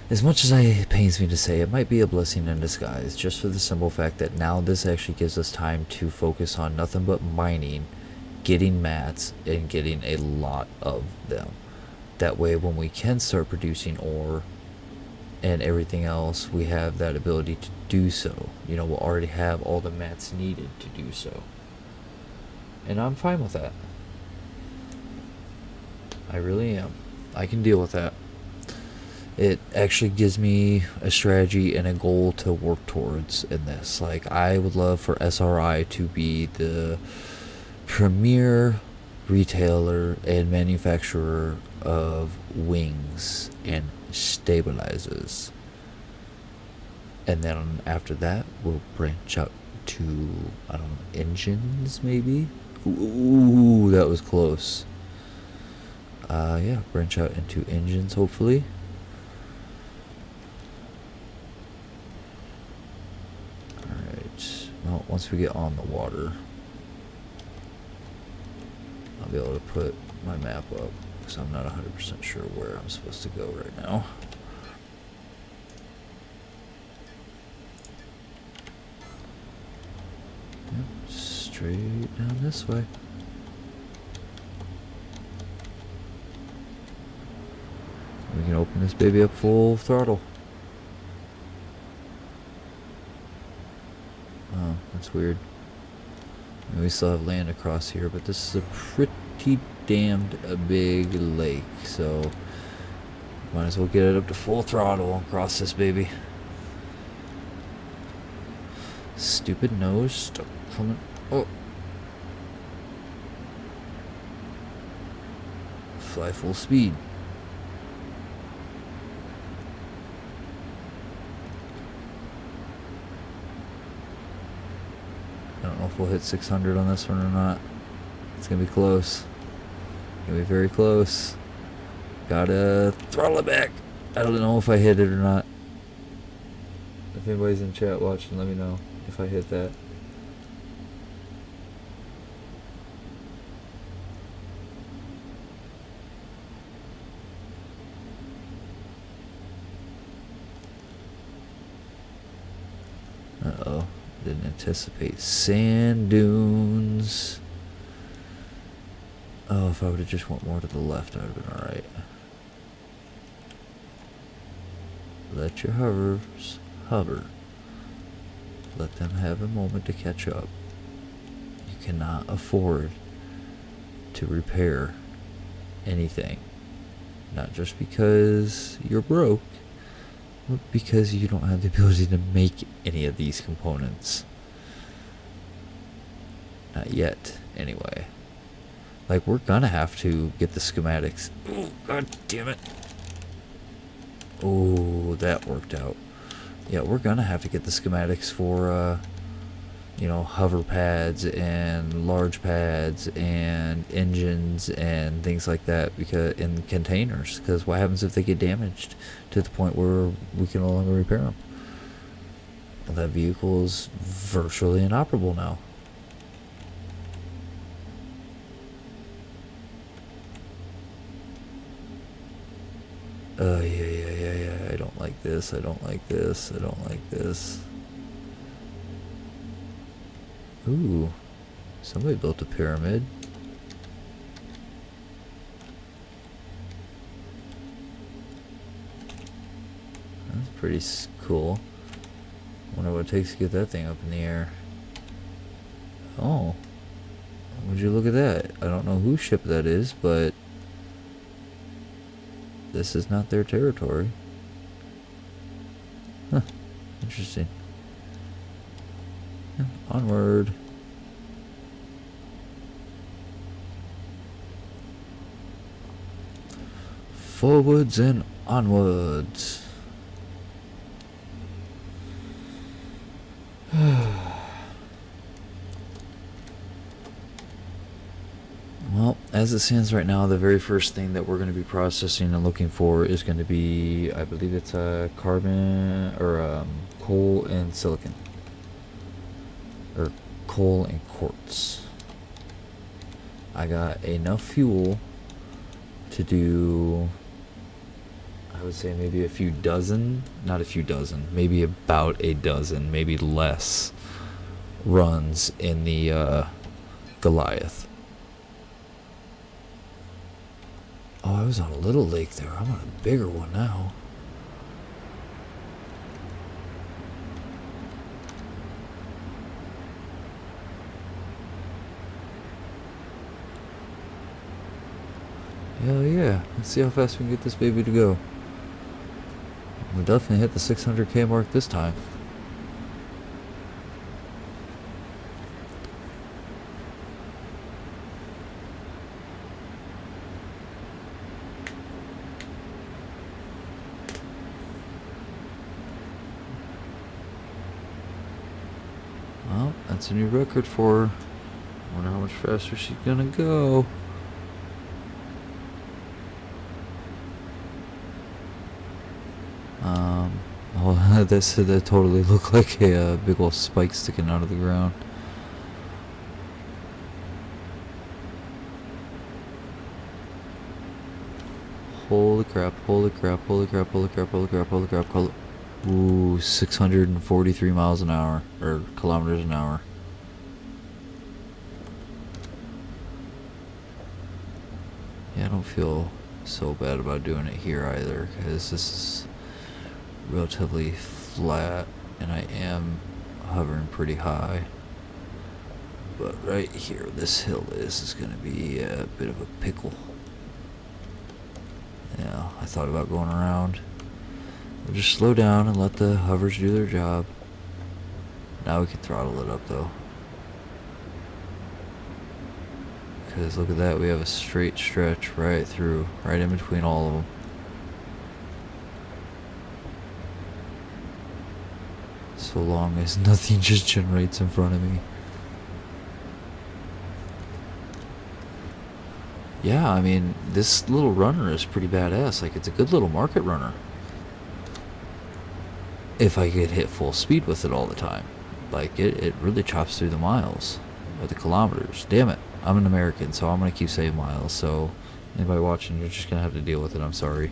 as much as it pains me to say, it might be a blessing in disguise, just for the simple fact that now this actually gives us time to focus on nothing but mining, getting mats, and getting a lot of them. That way, when we can start producing ore and everything else, we have that ability to do so. You know, we'll already have all the mats needed to do so. And I'm fine with that. I really am. I can deal with that. It actually gives me a strategy and a goal to work towards in this. Like, I would love for SRI to be the premier retailer and manufacturer of wings and stabilizers. And then after that, we'll branch out to, I don't know, engines maybe? Ooh, that was close. Yeah, branch out into engines hopefully. Alright, well, once we get on the water, I'll be able to put my map up, because I'm not 100% sure where I'm supposed to go right now. Yep, straight down this way. We can open this baby up full throttle. Oh, that's weird. And we still have land across here, but this is a pretty damned big lake, so might as well get it up to full throttle and cross this baby. Stupid nose stuck coming. Oh. Fly full speed. I don't know if we'll hit 600 on this one or not. It's gonna be close. Gonna be very close. Gotta throttle it back. I don't know if I hit it or not. If anybody's in chat watching, let me know if I hit that. Uh-oh. Didn't anticipate sand dunes. Oh, if I would have just went more to the left, I would have been alright. Let your hovers hover. Let them have a moment to catch up. You cannot afford to repair anything. Not just because you're broke, but because you don't have the ability to make any of these components. Not yet, anyway. Like, we're gonna have to get the schematics. Oh, god damn it. Oh, that worked out. Yeah, we're gonna have to get the schematics for, you know, hover pads and large pads and engines and things like that, because in containers. Because what happens if they get damaged to the point where we can no longer repair them? Well, that vehicle is virtually inoperable now. Yeah. I don't like this. I don't like this. I don't like this. Ooh. Somebody built a pyramid. That's pretty cool. Wonder what it takes to get that thing up in the air. Oh. Would you look at that? I don't know whose ship that is, but this is not their territory. Huh. Interesting. Yeah, onward. Forwards and onwards. as it stands right now, the very first thing that we're going to be processing and looking for is going to be, I believe it's carbon or coal and silicon, or coal and quartz. I got enough fuel to do, I would say maybe a few dozen, not a few dozen, maybe about a dozen, maybe less runs in the Goliath. Oh, I was on a little lake there. I'm on a bigger one now. Hell yeah. Let's see how fast we can get this baby to go. We'll definitely hit the 600k mark this time. Well, that's a new record for her. Wonder how much faster she's gonna go. Oh, that totally looked like a big old spike sticking out of the ground. Holy crap, holy crap, holy crap, holy crap, holy crap, holy crap, holy... Ooh, 643 miles an hour, or kilometers an hour. Yeah, I don't feel so bad about doing it here either, because this is relatively flat, and I am hovering pretty high. But right here, this hill is going to be a bit of a pickle. Yeah, I thought about going around. We'll just slow down and let the hovers do their job. Now we can throttle it up though. Because look at that, we have a straight stretch right through, right in between all of them. So long as nothing just generates in front of me. Yeah, I mean, this little runner is pretty badass. Like, it's a good little market runner. If I could hit full speed with it all the time. Like, it really chops through the miles. Or the kilometers. Damn it. I'm an American, so I'm going to keep saying miles. So, anybody watching, you're just going to have to deal with it. I'm sorry.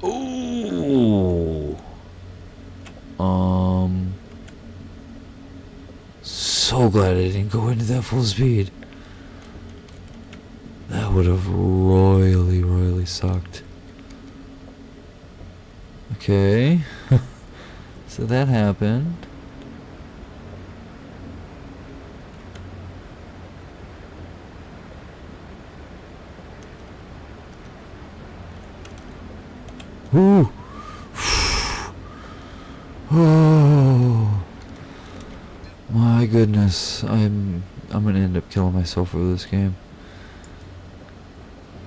Ooh. So glad I didn't go into that full speed. That would have royally sucked. Okay. So that happened. Ooh. Oh my goodness, I'm gonna end up killing myself over this game.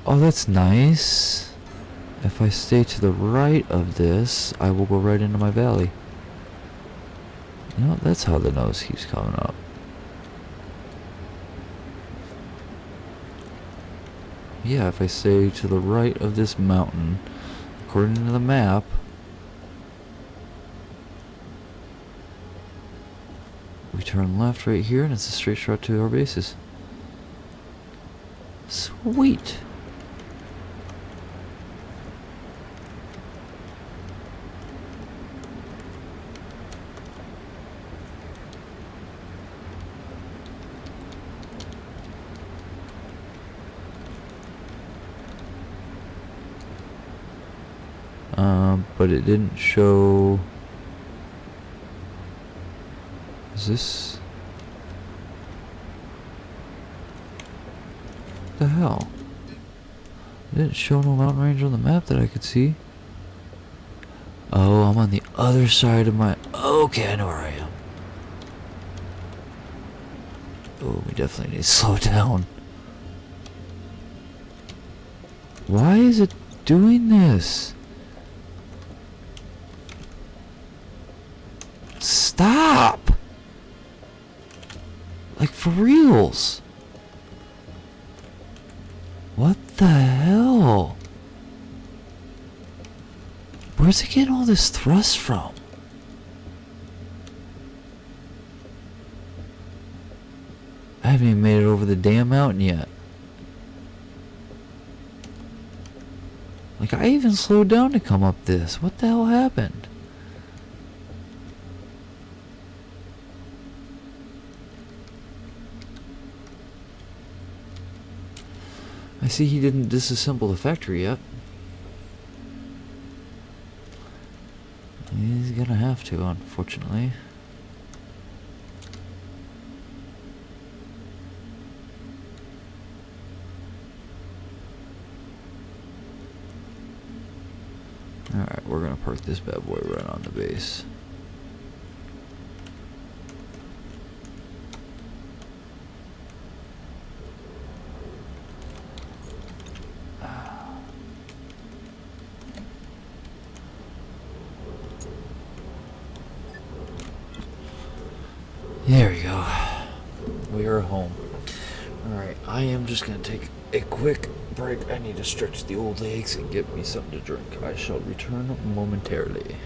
Oh, that's nice. If I stay to the right of this, I will go right into my valley. You know, that's how the nose keeps coming up. Yeah, if I stay to the right of this mountain, according to the map, we turn left right here, and it's a straight shot to our bases. Sweet. But it didn't show. Is this? What the hell? It didn't show no mountain range on the map that I could see. Oh, I'm on the other side of my... Okay, I know where I am. Oh, we definitely need to slow down. Why is it doing this? Stop! Like, for reals. What the hell? Where's it getting all this thrust from? I haven't even made it over the damn mountain yet. Like, I even slowed down to come up this. What the hell happened? I see he didn't disassemble the factory yet. He's gonna have to, unfortunately. Alright, we're gonna park this bad boy right on the base. There we go. We are home. Alright, I am just gonna take a quick break. I need to stretch the old legs and get me something to drink. I shall return momentarily.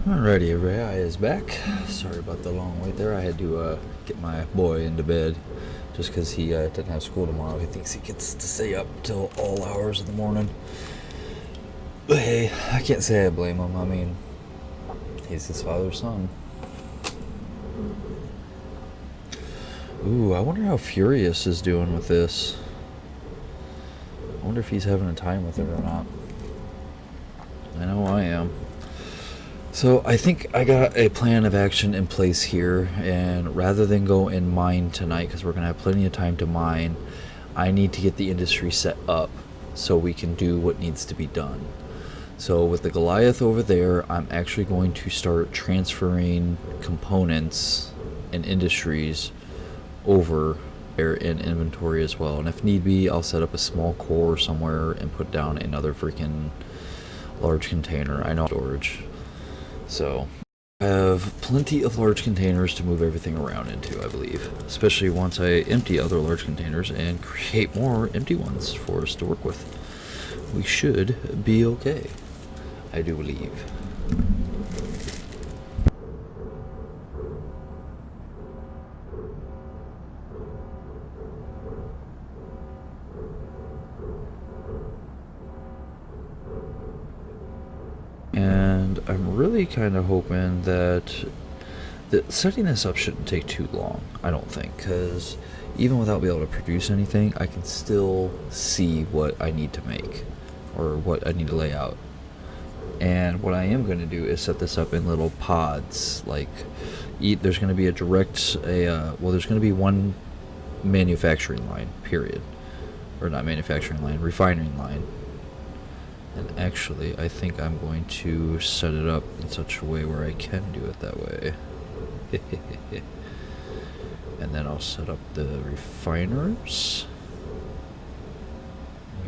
Alrighty, everybody, is back. Sorry about the long wait there. I had to get my boy into bed just because he doesn't have school tomorrow. He thinks he gets to stay up till all hours of the morning. But hey, I can't say I blame him. I mean, he's his father's son. Ooh, I wonder how Furious is doing with this. I wonder if he's having a time with it or not. I know I am. So I think I got a plan of action in place here, and rather than go and mine tonight, because we're going to have plenty of time to mine, I need to get the industry set up so we can do what needs to be done. So with the Goliath over there, I'm actually going to start transferring components and industries over there in inventory as well. And if need be, I'll set up a small core somewhere and put down another freaking large container. I know storage. So I have plenty of large containers to move everything around into, I believe. Especially once I empty other large containers and create more empty ones for us to work with. We should be okay, I do believe. And I'm really kind of hoping that setting this up shouldn't take too long, I don't think, because even without being able to produce anything, I can still see what I need to make, or what I need to lay out. And what I am going to do is set this up in little pods, like, there's going to be there's going to be one manufacturing line, period. Or not manufacturing line, refining line. And actually, I think I'm going to set it up in such a way where I can do it that way. And then I'll set up the refiners.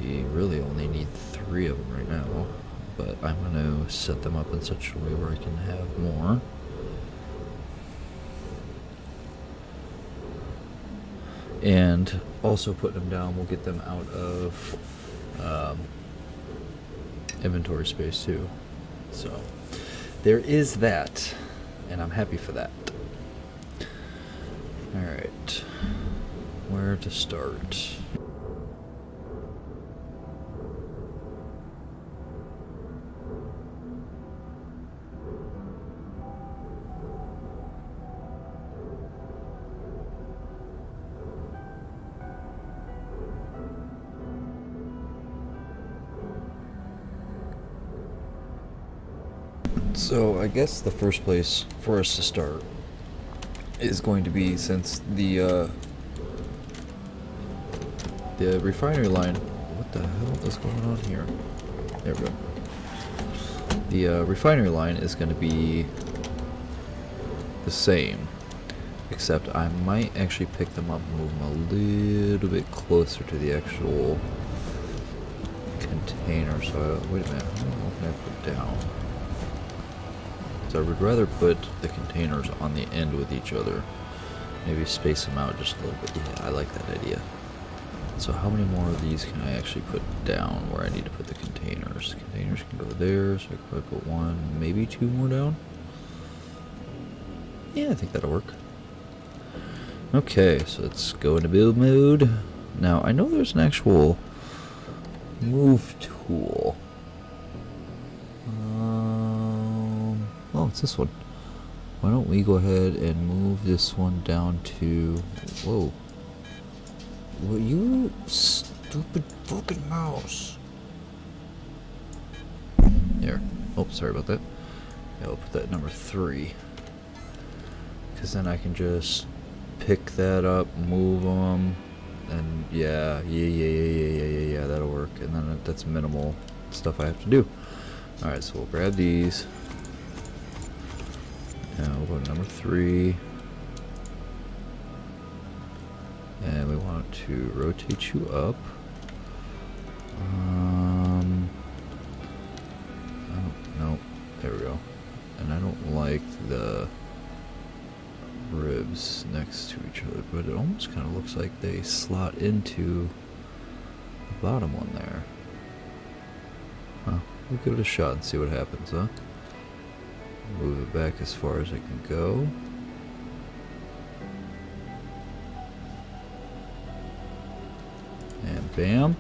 We really only need 3 of them right now, but I'm going to set them up in such a way where I can have more. And also putting them down will get them out of inventory space too. So there is that, and I'm happy for that. Alright, where to start? So I guess the first place for us to start is going to be, since the refinery line. What the hell is going on here? There we go. The refinery line is going to be the same, except I might actually pick them up and move them a little bit closer to the actual container. So wait a minute, what can I put down? So I would rather put the containers on the end with each other. Maybe space them out just a little bit. Yeah, I like that idea. So how many more of these can I actually put down where I need to put the containers? Containers can go there, so I could probably put 1, maybe 2 more down. Yeah, I think that'll work. Okay, so let's go into build mode. Now, I know there's an actual move tool. Oh, it's this one. Why don't we go ahead and move this one down to... Whoa. Well, you stupid fucking mouse. There. Oh, sorry about that. Yeah, I'll put that at number 3. Because then I can just pick that up, move them, and yeah, that'll work. And then that's minimal stuff I have to do. Alright, so we'll grab these. Now we'll go to number 3. And we want to rotate you up. I don't know. There we go. And I don't like the ribs next to each other, but it almost kind of looks like they slot into the bottom one there. Huh. We'll give it a shot and see what happens, huh? Move it back as far as I can go. And bam.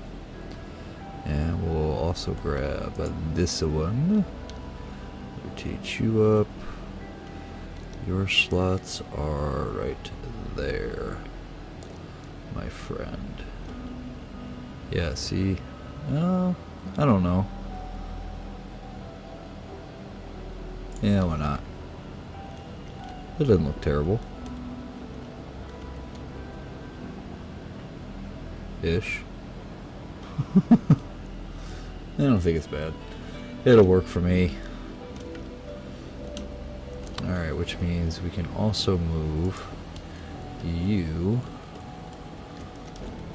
And we'll also grab this one. Rotate you up. Your slots are right there, my friend. Yeah, see? I don't know. Yeah, why not? It doesn't look terrible. Ish. I don't think it's bad. It'll work for me. Alright, which means we can also move you.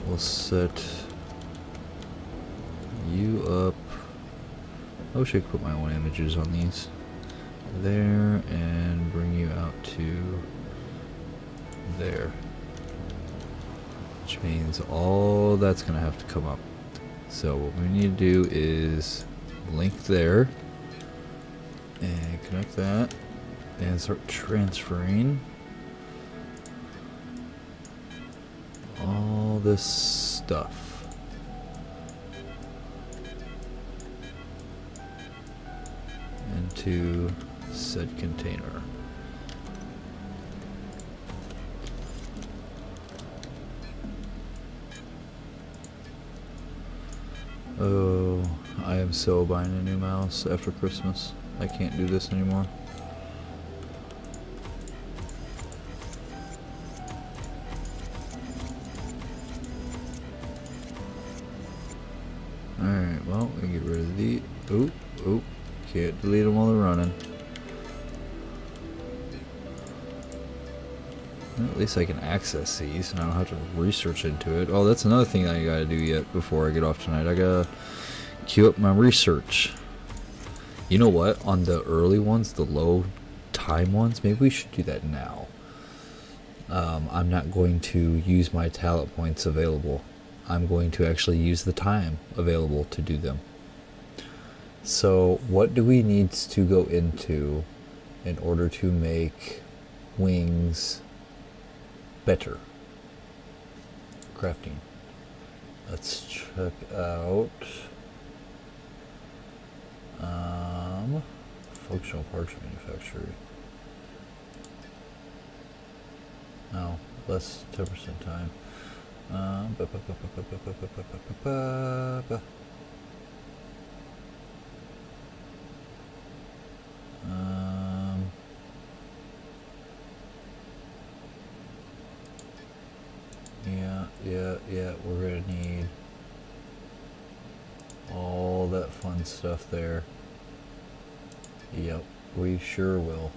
We'll set you up. I wish I could put my own images on these. There, and bring you out to there. Which means all that's going to have to come up. So what we need to do is link there and connect that and start transferring all this stuff. Into said container. Oh, I am so buying a new mouse after Christmas. I can't do this anymore. Alright, well, we get rid of the... Oop, can't delete them while they're running. Well, at least I can access these and I don't have to research into it. Oh, that's another thing that I gotta do yet before I get off tonight. I gotta queue up my research. You know what? On the early ones, the low time ones, maybe we should do that now. I'm not going to use my talent points available. I'm going to actually use the time available to do them. So what do we need to go into in order to make wings better? Crafting. Let's check out functional parts manufacturing. No, less 10% time. Yeah, we're gonna need all that fun stuff there. Yep, we sure will.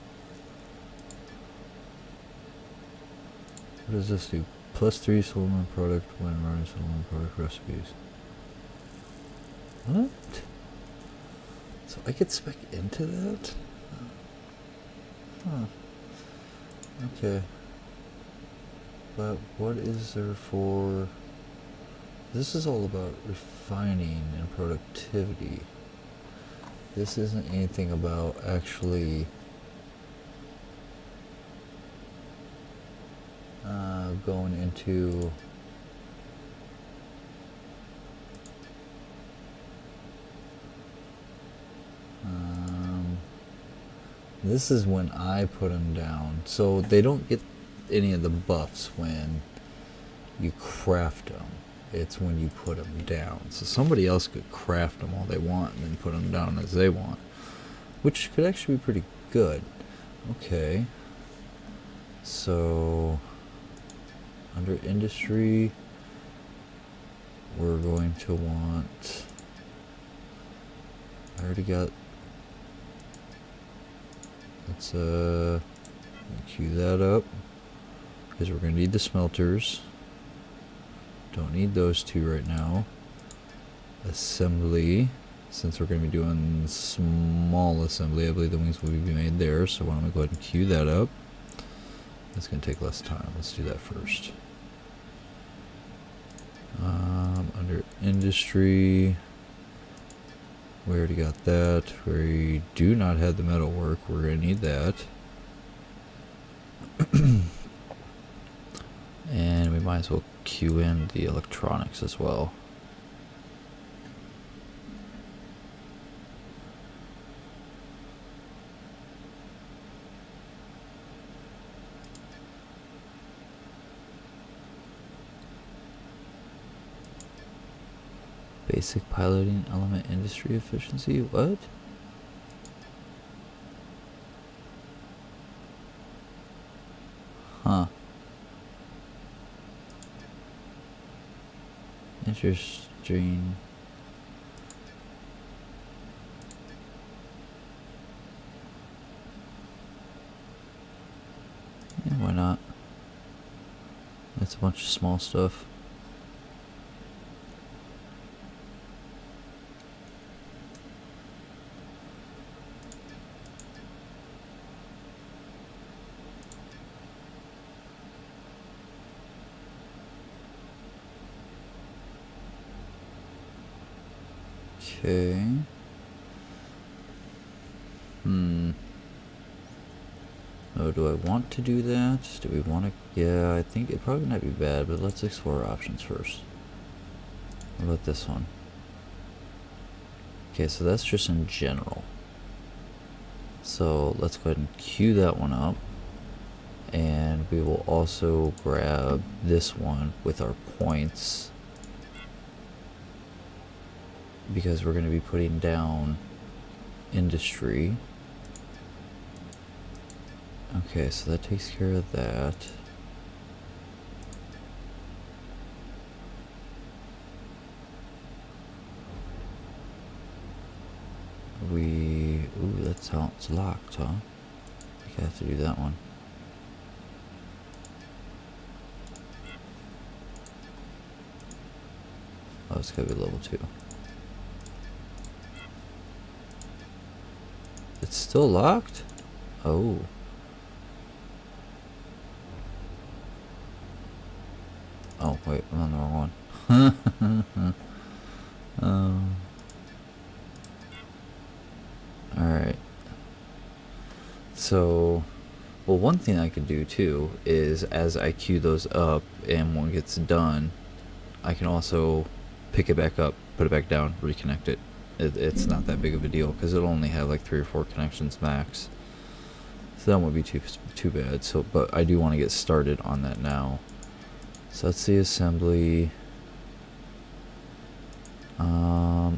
What does this do? +3 Solomon product when running Solomon product recipes. What? So I could spec into that? Huh. Okay. But what is there for... This is all about refining and productivity. This isn't anything about actually going into this is when I put them down, so they don't get any of the buffs when you craft them. It's when you put them down. So somebody else could craft them all they want and then put them down as they want, which could actually be pretty good. Okay, so under industry we're going to want, I already got, let's queue that up because we're going to need the smelters. Don't need those two right now. Assembly, since we're going to be doing small assembly, I believe the wings will be made there, so why don't we go ahead and queue that up. It's going to take less time. Let's do that first. Under industry, We already got that. We do not have the metal work. We're gonna need that. And we might as well queue in the electronics as well. Basic piloting element industry efficiency. What? Huh. Interesting. Yeah, why not? That's a bunch of small stuff. Okay. Oh, do I want to do that? Do we want to? Yeah, I think it probably not be bad, but let's explore options first. What about this one? Okay, so that's just in general. So let's go ahead and queue that one up. And we will also grab this one with our points, because we're going to be putting down industry. Okay, so that takes care of that. Ooh, that sounds locked, huh? I have to do that one. Oh, it's gotta be level 2. It's still locked? Oh. Oh, wait, I'm on the wrong one. Alright. So, well, one thing I could do too is as I queue those up and one gets done, I can also pick it back up, put it back down, reconnect it. It's not that big of a deal because it'll only have like 3 or 4 connections max. So that won't be too bad. So, but I do want to get started on that now. So that's the assembly.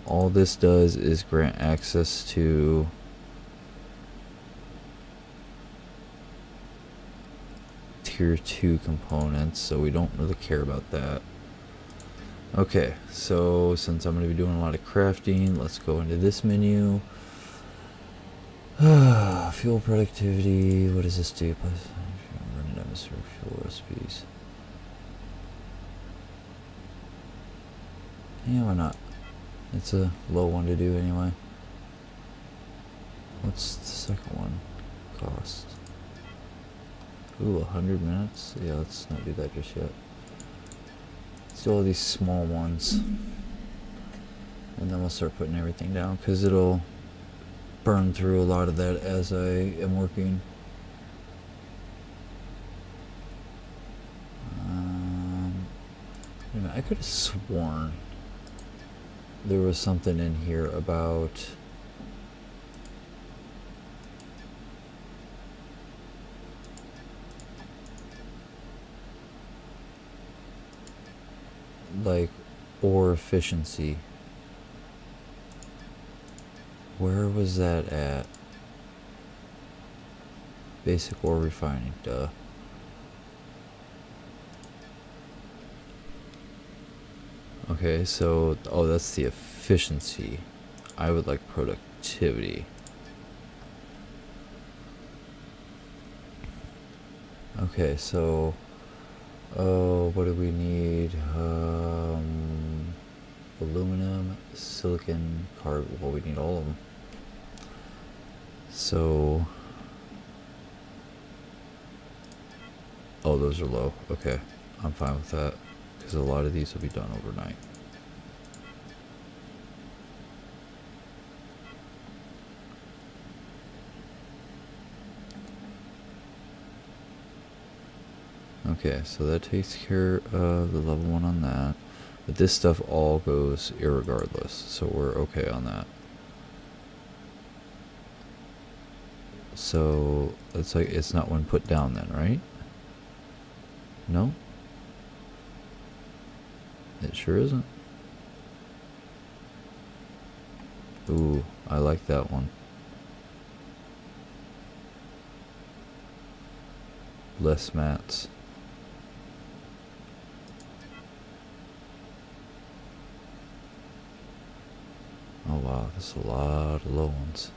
All this does is grant access to tier 2 components, so we don't really care about that. Okay, so since I'm going to be doing a lot of crafting, let's go into this menu. Fuel productivity, what does this do? Running atmospheric fuel recipes. Yeah, why not? It's a low one to do anyway. What's the second one cost? Ooh, 100 minutes? Yeah, let's not do that just yet. Let's do all these small ones. And then we'll start putting everything down, because it'll burn through a lot of that as I am working. Wait a minute, I could have sworn there was something in here about like ore efficiency. Where was that at? Basic ore refining, duh. Okay, so, oh, that's the efficiency. I would like productivity. Okay, so, oh, what do we need? Aluminum, silicon, carbon. Well, we need all of them. So, oh, those are low. Okay, I'm fine with that, because a lot of these will be done overnight. Okay, so that takes care of the level 1 on that. But this stuff all goes irregardless, so we're okay on that. So it's like it's not one put down then, right? No? It sure isn't. Ooh, I like that one. Less mats. Oh wow, that's a lot of low ones.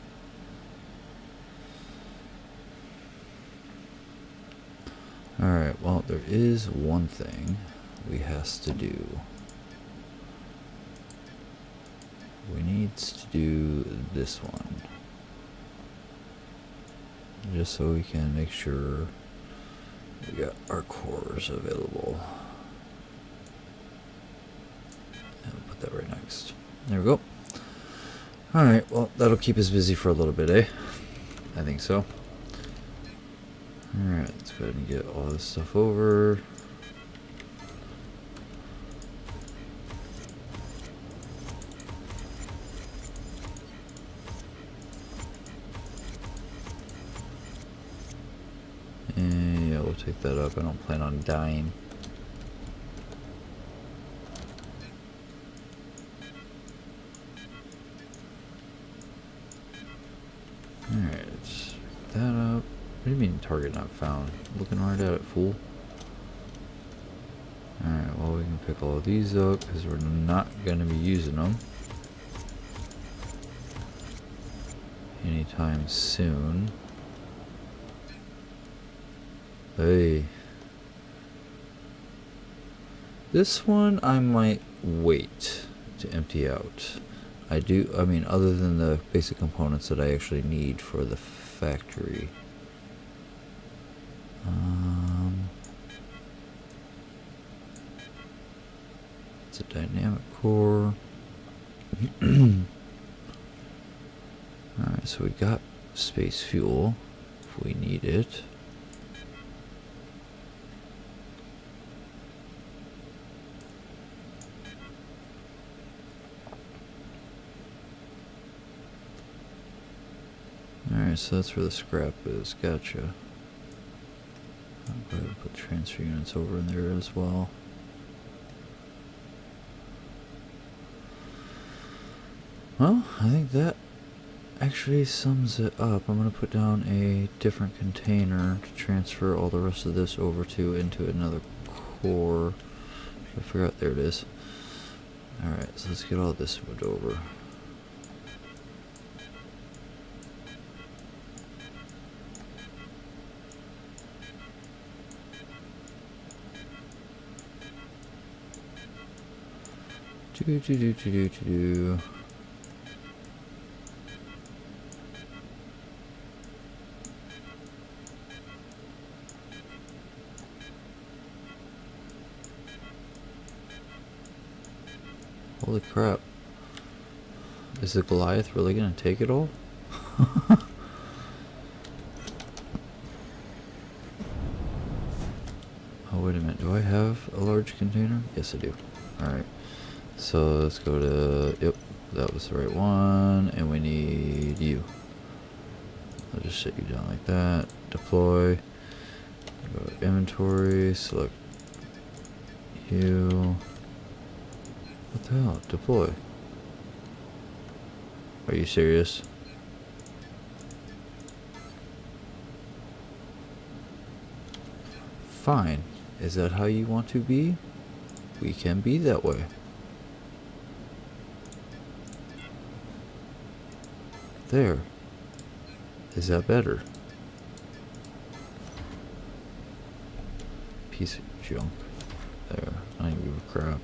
Alright, well, there is one thing we has to do. We needs to do this one. Just so we can make sure we got our cores available. And we'll put that right next. There we go. Alright, well, that'll keep us busy for a little bit, eh? I think so. Alright, let's go ahead and get all this stuff over. And yeah, we'll take that up. I don't plan on dying. Alright, let's pick that up. What do you mean target not found? Looking right at it, fool. Alright, well we can pick all of these up because we're not going to be using them anytime soon. Hey. This one I might wait to empty out. I mean, other than the basic components that I actually need for the factory. It's a dynamic core. Alright, so we got space fuel if we need it. Alright, so that's where the scrap is. Gotcha. I'll go ahead and put transfer units over in there as well. Well, I think that actually sums it up. I'm going to put down a different container to transfer all the rest of this over to into another core. I forgot, there it is. Alright, so let's get all this moved over. Do. Holy crap. Is the Goliath really gonna take it all? Oh, wait a minute. Do I have a large container? Yes, I do. Alright. So let's go to, yep, that was the right one, and we need you. I'll just set you down like that. Deploy. Go to inventory, select you. What the hell? Deploy. Are you serious? Fine. Is that how you want to be? We can be that way. There. Is that better? Piece of junk. There. I don't give a crap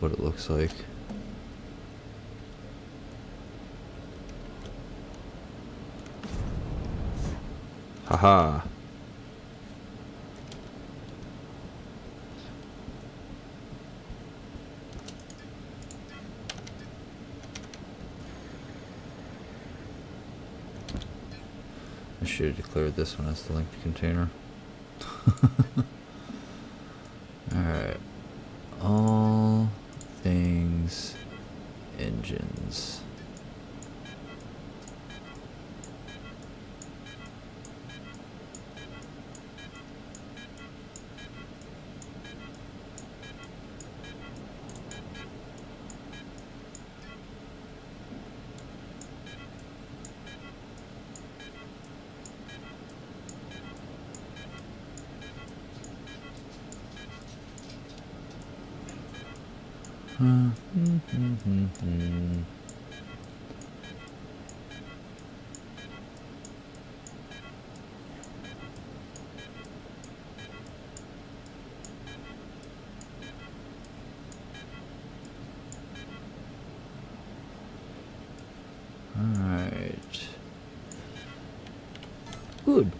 what it looks like. Haha. I should have declared this one as the linked container. Alright. All things engines. Alright. Good.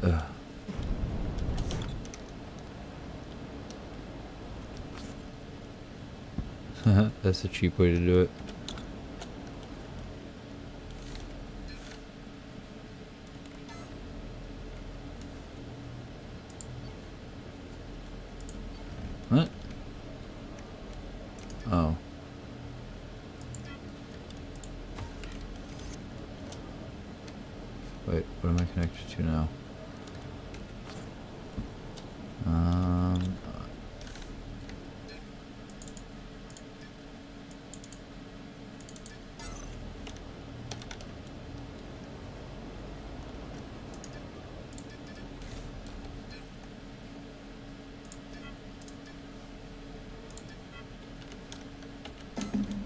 Ugh. That's a cheap way to do it. What? Oh. Wait, what am I connected to now?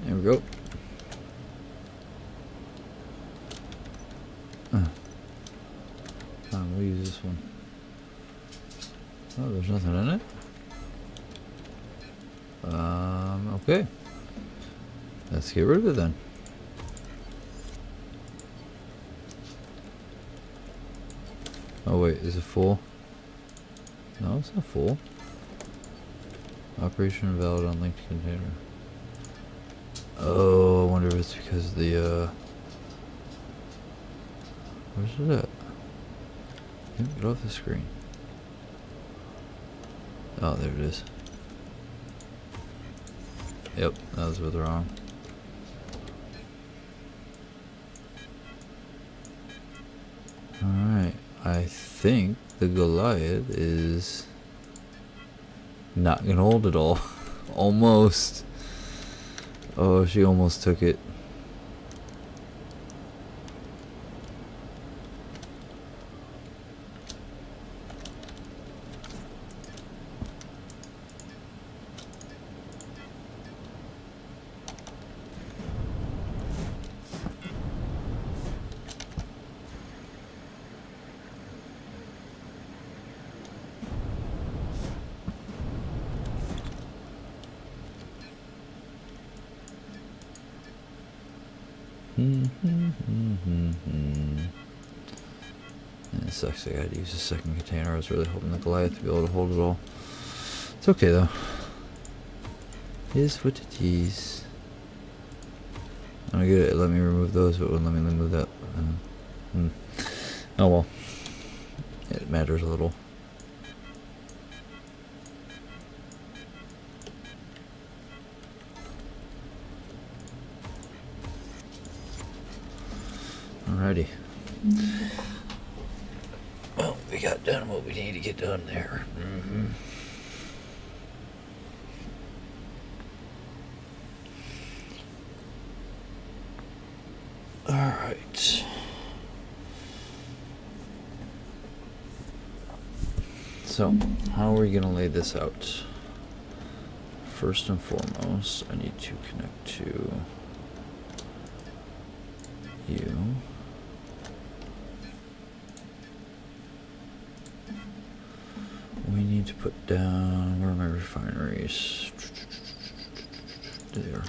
There we go. We'll use this one. Oh, there's nothing in it. Okay. Let's get rid of it then. Oh wait, is it full? No, it's not full. Operation invalid on linked container. Oh, I wonder if it's because the where's it at? Get off the screen. Oh, there it is. Yep, that was what's wrong. Alright, I think the Goliath is not gonna hold it all. Almost. Oh, she almost took it. It sucks I had to use a second container. I was really hoping the Goliath to be able to hold it all. It's okay though. It is what it is. I'm gonna get it. Let me remove those, but it wouldn't let me remove that. Oh well. It matters a little. Alrighty. Well, we got done what we need to get done there. Alright. So, how are we going to lay this out? First and foremost, I need to connect to you. We need to put down, where are my refineries? There.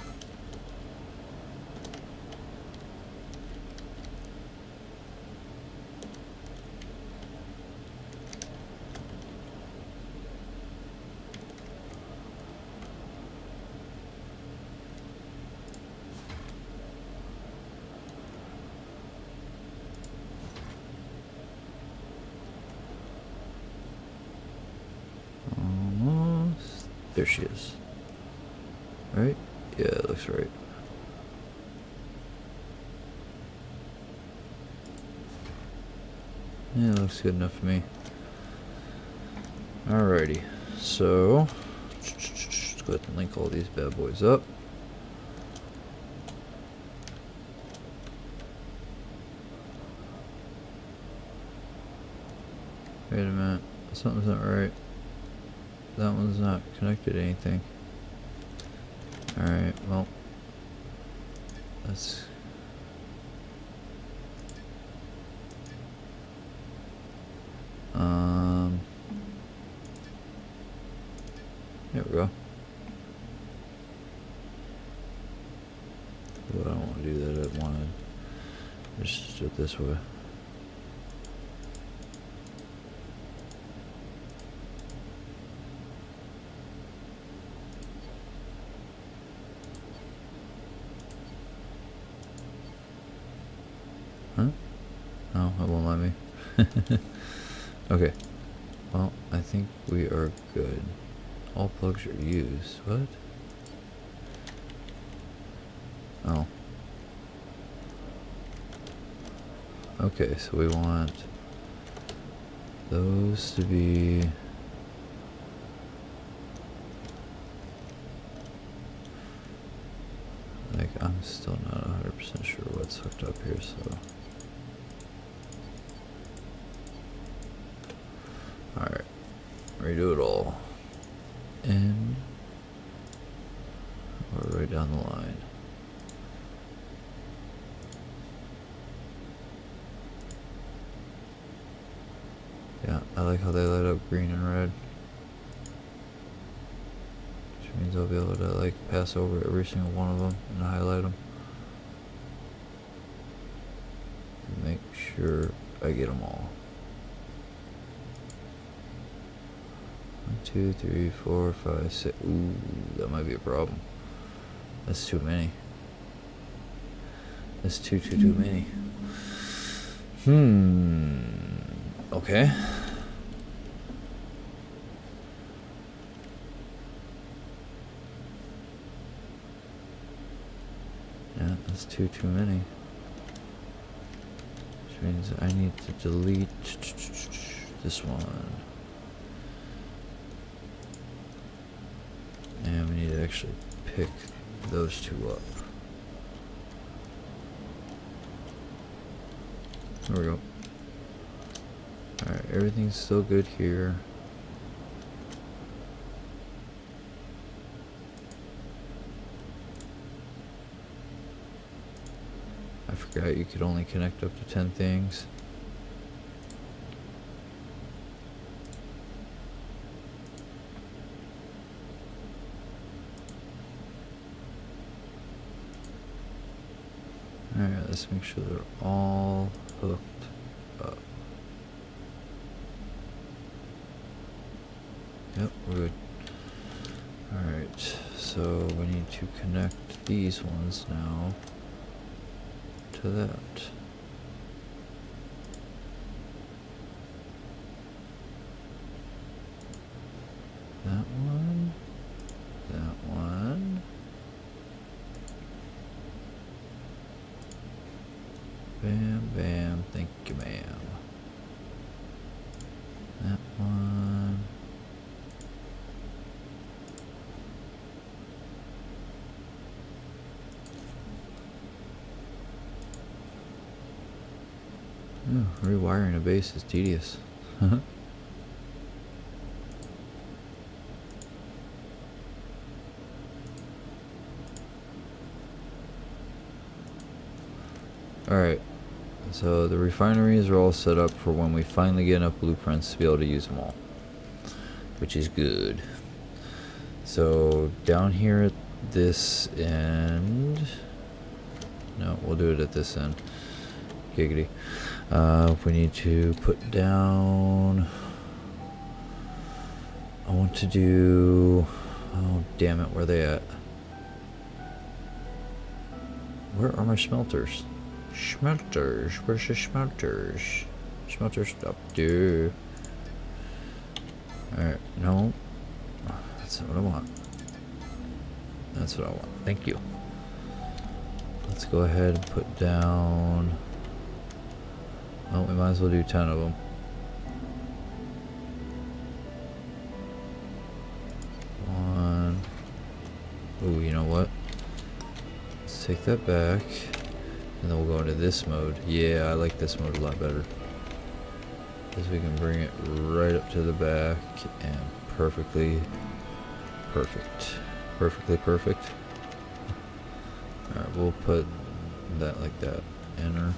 There she is. Right? Yeah, it looks right. Yeah, it looks good enough for me. Alrighty, so let's go ahead and link all these bad boys up. Wait a minute, something's not right. That one's not connected to anything. Alright, well, that's... There we go. But I don't want to do that, I want to just do it this way. Huh? No, it won't let me. Okay. Well, I think we are good. All plugs are used. What? Oh. Okay, so we want those to be... Like, I'm still not 100% sure what's hooked up here, so... Alright, redo it all. And we're right down the line. Yeah, I like how they light up green and red. Which means I'll be able to like pass over every single one of them and highlight them. And make sure I get them all. 1, 2, 3, 4, 5, 6. Ooh, that might be a problem. That's too many. That's too many. Okay. Yeah, that's too many. Which means I need to delete this one. And we need to actually pick those two up. There we go. Alright, everything's still good here. I forgot you could only connect up to 10 things. Alright, let's make sure they're all hooked up. Yep, we're good. Alright, so we need to connect these ones now to that. That one. That one. Bam, bam, thank you, ma'am. That one. Oh, rewiring a base is tedious. Alright, so the refineries are all set up for when we finally get enough blueprints to be able to use them all, which is good. So down here at this end, no, we'll do it at this end, giggity. We need to put down, I want to do, oh damn it, where are they at? Where are my smelters? Smelters, where's the smelters? Smelters up there. Alright, no. That's what I want. That's what I want. Thank you. Let's go ahead and put down... Oh, we might as well do 10 of them. 1. Ooh, you know what? Let's take that back. And then we'll go into this mode. Yeah, I like this mode a lot better. Because we can bring it right up to the back and perfectly perfect. Perfectly perfect. Alright, we'll put that like that. Enter.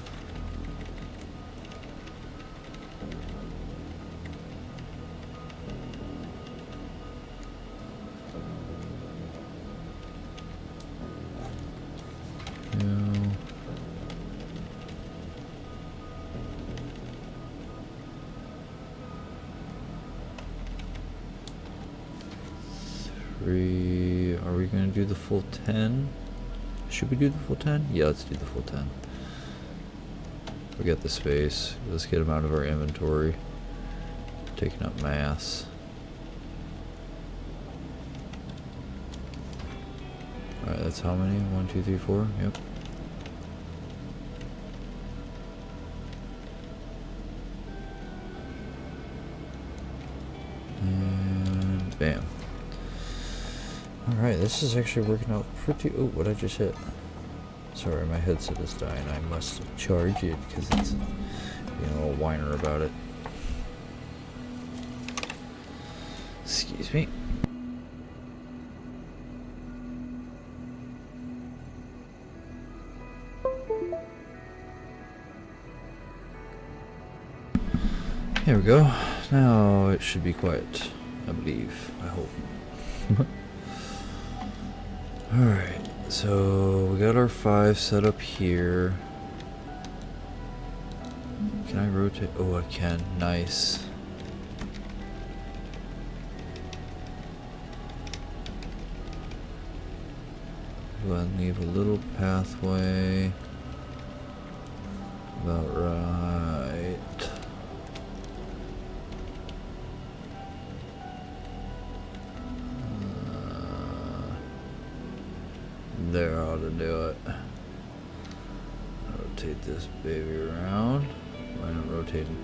Two. 3. Are we gonna do the full 10? Should we do the full 10? Yeah, let's do the full 10. We got the space. Let's get them out of our inventory. Taking up mass. Alright, that's how many? 1, 2, 3, 4? Yep. And bam. Alright, this is actually working out pretty... Oh, what I just hit? Sorry, my headset is dying. I must charge it because it's being a little whiner about it. Excuse me. There we go. Now it should be quiet, I believe. I hope. Alright, so we got our 5 set up here. Can I rotate? Oh, I can. Nice. Go ahead and leave a little pathway. About right. There ought to do it. Rotate this baby around. Why not rotating?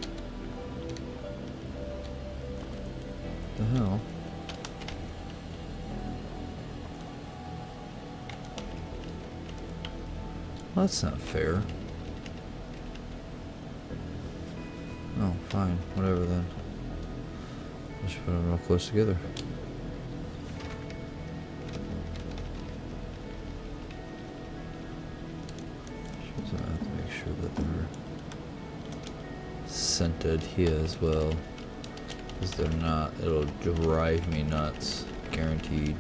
What the hell? Well, that's not fair. Oh, fine. Whatever then. Let's put them real close together. So I have to make sure that they're centered here as well. Because they're not, it'll drive me nuts. Guaranteed.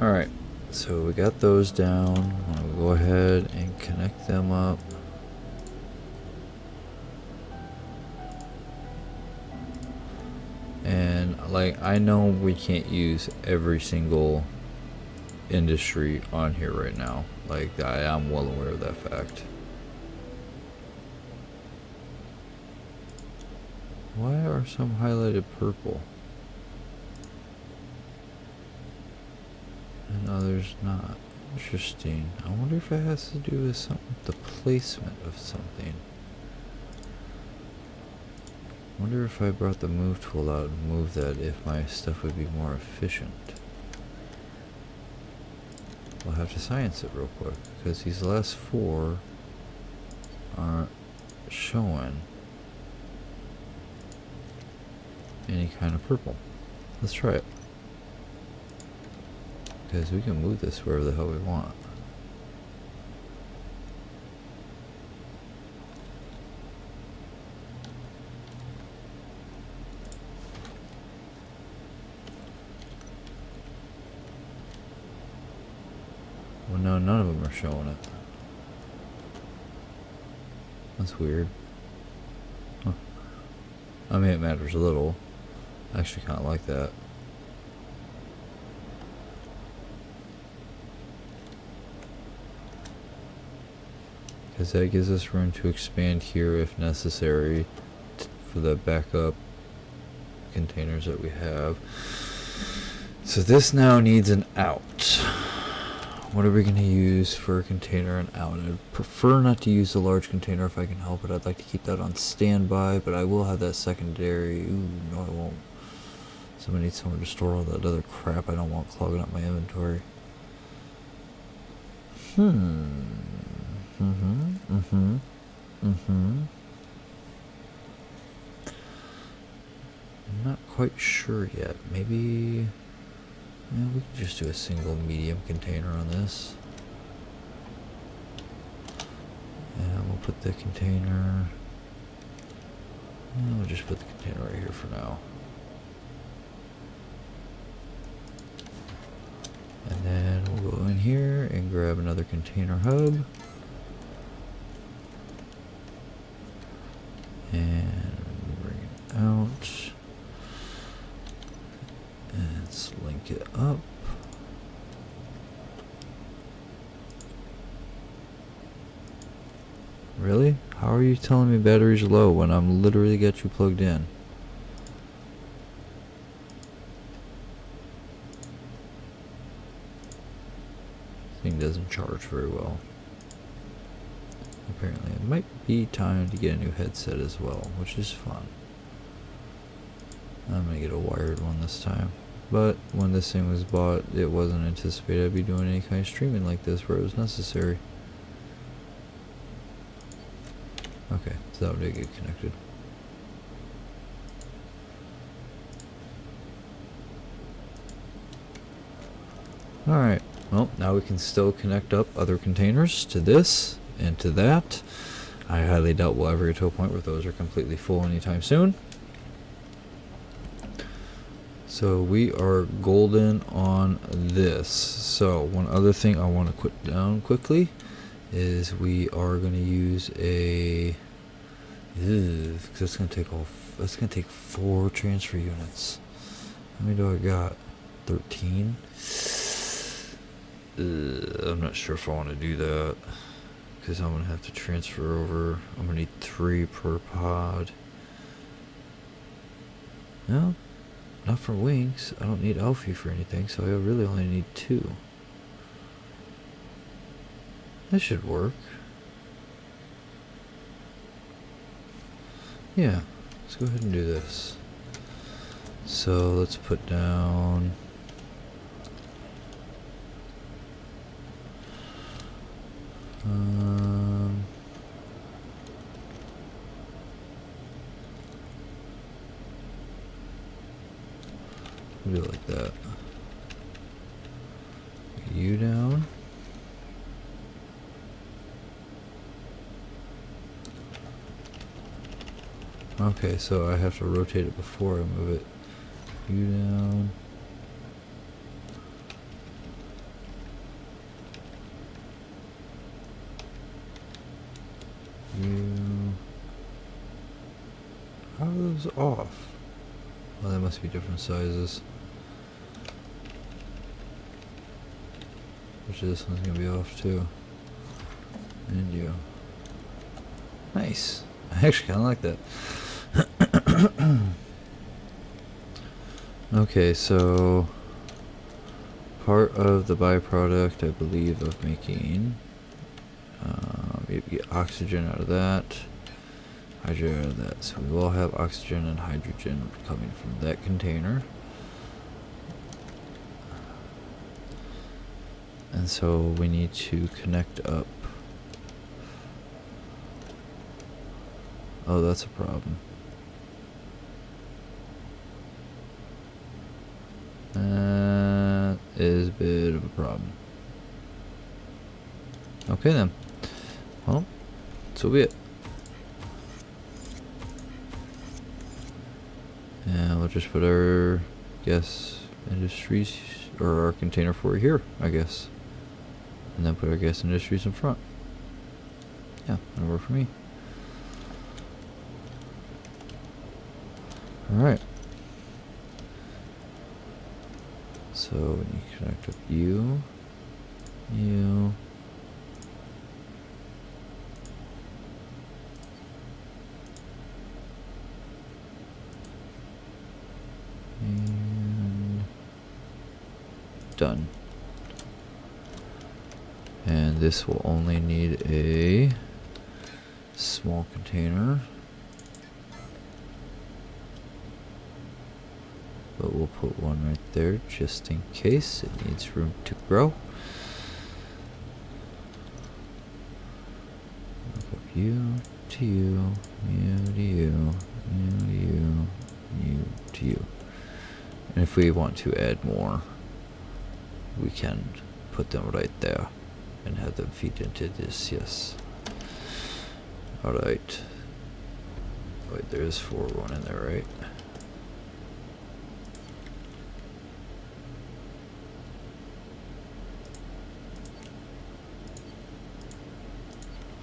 Alright, so we got those down. I'm gonna go ahead and connect them up. And like, I know we can't use every single industry on here right now. Like, I'm well aware of that fact. Why are some highlighted purple? And others not. Interesting. I wonder if it has to do with something, the placement of something. I wonder if I brought the move tool out and moved that, if my stuff would be more efficient. We'll have to science it real quick, because these last 4 aren't showing any kind of purple. Let's try it. Because we can move this wherever the hell we want. Well, no, none of them are showing it. That's weird. I mean, it matters a little. I actually kind of like that. Because that gives us room to expand here if necessary for the backup containers that we have. So this now needs an out. What are we going to use for a container and out? I'd prefer not to use the large container if I can help it. I'd like to keep that on standby, but I will have that secondary. Ooh, no I won't. Somebody needs somewhere to store all that other crap I don't want clogging up my inventory. I'm not quite sure yet. Maybe... yeah, we can just do a single medium container on this. And we'll put the container... we'll just put the container right here for now. And then we'll go in here and grab another container hub. And bring it out. And let's link it up. Really? How are you telling me battery's low when I'm literally got you plugged in? Thing doesn't charge very well. Apparently it might be time to get a new headset as well, which is fun. I'm gonna get a wired one this time. But when this thing was bought, it wasn't anticipated I'd be doing any kind of streaming like this where it was necessary. Okay, so that would get connected. Alright, well, now we can still connect up other containers to this and to that. I highly doubt we'll ever get to a point where those are completely full anytime soon. So we are golden on this. So one other thing I want to put down quickly is we are going to use a... that's going to take 4 transfer units. How many do I got? 13? I'm not sure if I want to do that because I'm going to have to transfer over. I'm going to need 3 per pod. No, not for wings. I don't need Alfie for anything, so I really only need 2. That should work. Yeah, let's go ahead and do this. So let's put down... do it like that. You down. Okay, so I have to rotate it before I move it. You down. You. How are those off? Well, they must be different sizes. Which this one's gonna be off too. And you. Nice. I actually kinda like that. Okay, so part of the byproduct, I believe, of making maybe oxygen out of that, hydrogen out of that. So we will have oxygen and hydrogen coming from that container. And so we need to connect up. Oh, that's a problem. That is a bit of a problem. Okay then. Well, so be it. And we'll just put our gas industries, or our container for here, I guess. And then put our gas industries in front. Yeah, that'll work for me. Alright. So when you connect up you, and done. And this will only need a small container. But we'll put one right there just in case it needs room to grow. Look up you to you, you to you, you to you, you to you. And if we want to add more, we can put them right there and have them feed into this, yes. Alright. Wait, there is 4 going in there, right?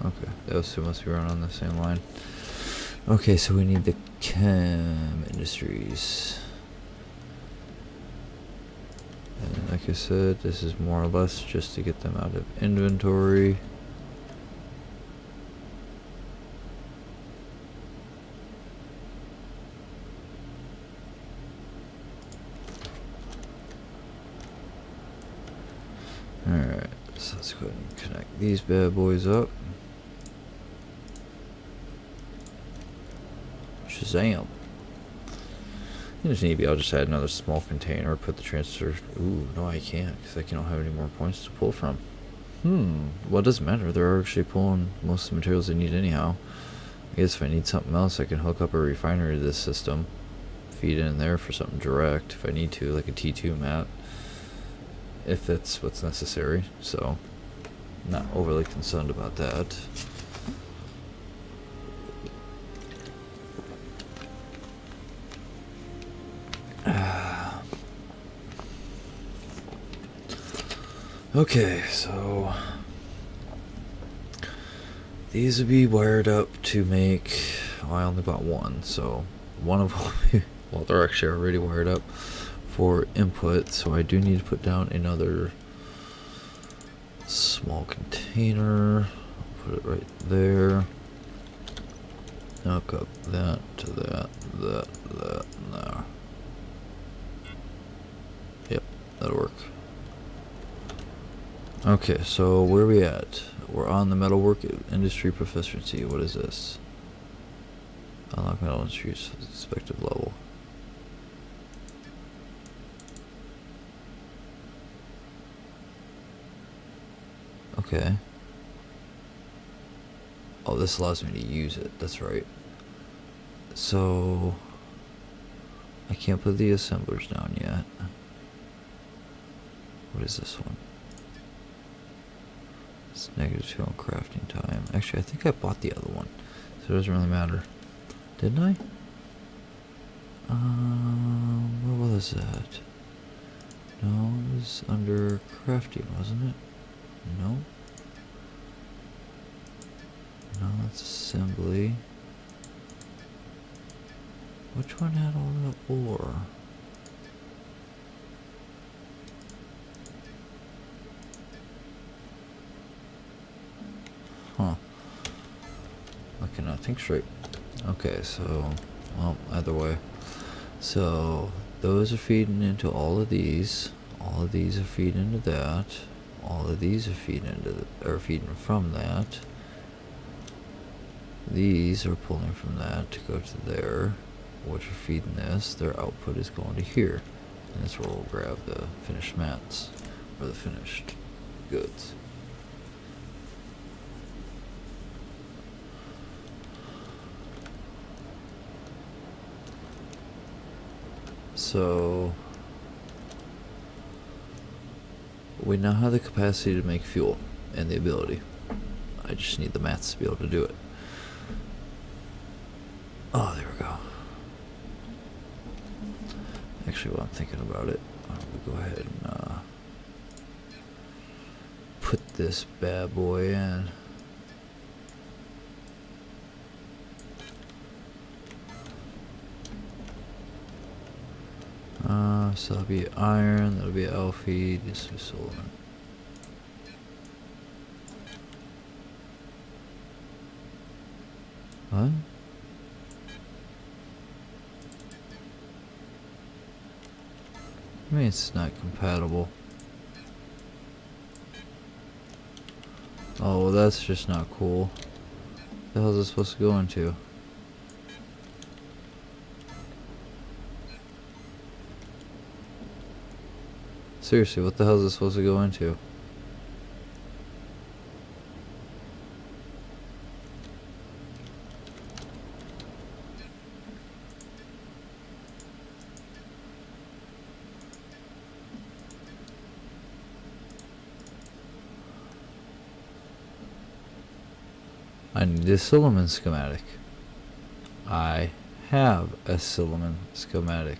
Okay, those two must be running on the same line. Okay, so we need the chem industries. And like I said, this is more or less just to get them out of inventory. Alright, so let's go ahead and connect these bad boys up. Shazam. You just need to be able to just add another small container, put the transfer. Ooh, no, I can't, because I don't have any more points to pull from. Well, it doesn't matter. They're actually pulling most of the materials they need anyhow. I guess if I need something else, I can hook up a refinery to this system, feed it in there for something direct if I need to, like a T2 mat, if that's what's necessary. So, not overly concerned about that. Okay, so these would be wired up to make, well, I only bought one, so one of them, well, they're actually already wired up for input, so I do need to put down another small container. I'll put it right there. Hook up that to that, that, and there. Yep, that'll work. Okay, so where are we at? We're on the metalwork industry proficiency. What is this? Unlock metal industry's respective level. Okay. Oh, this allows me to use it. That's right. So I can't put the assemblers down yet. What is this one? It's -2 on crafting time. Actually, I think I bought the other one, so it doesn't really matter. Didn't I? Where was that? No, it was under crafting, wasn't it? No. No, that's assembly. Which one had all the ore? Huh. I cannot think straight. Okay, so, well, either way. So, those are feeding into all of these. All of these are feeding into that. All of these are feeding from that. These are pulling from that to go to there, which are feeding this. Their output is going to here. And that's where we'll grab the finished mats, or the finished goods. So we now have the capacity to make fuel and the ability. I just need the mats to be able to do it. Oh, there we go. Actually, while I'm thinking about it, I'm gonna go ahead and put this bad boy in. So that'll be iron, that'll be Alfie, this is Sullivan. What? I mean, it's not compatible. Oh, well, that's just not cool. The hell is this supposed to go into? Seriously, what the hell is this supposed to go into? I need a Silliman schematic. I have a Silliman schematic.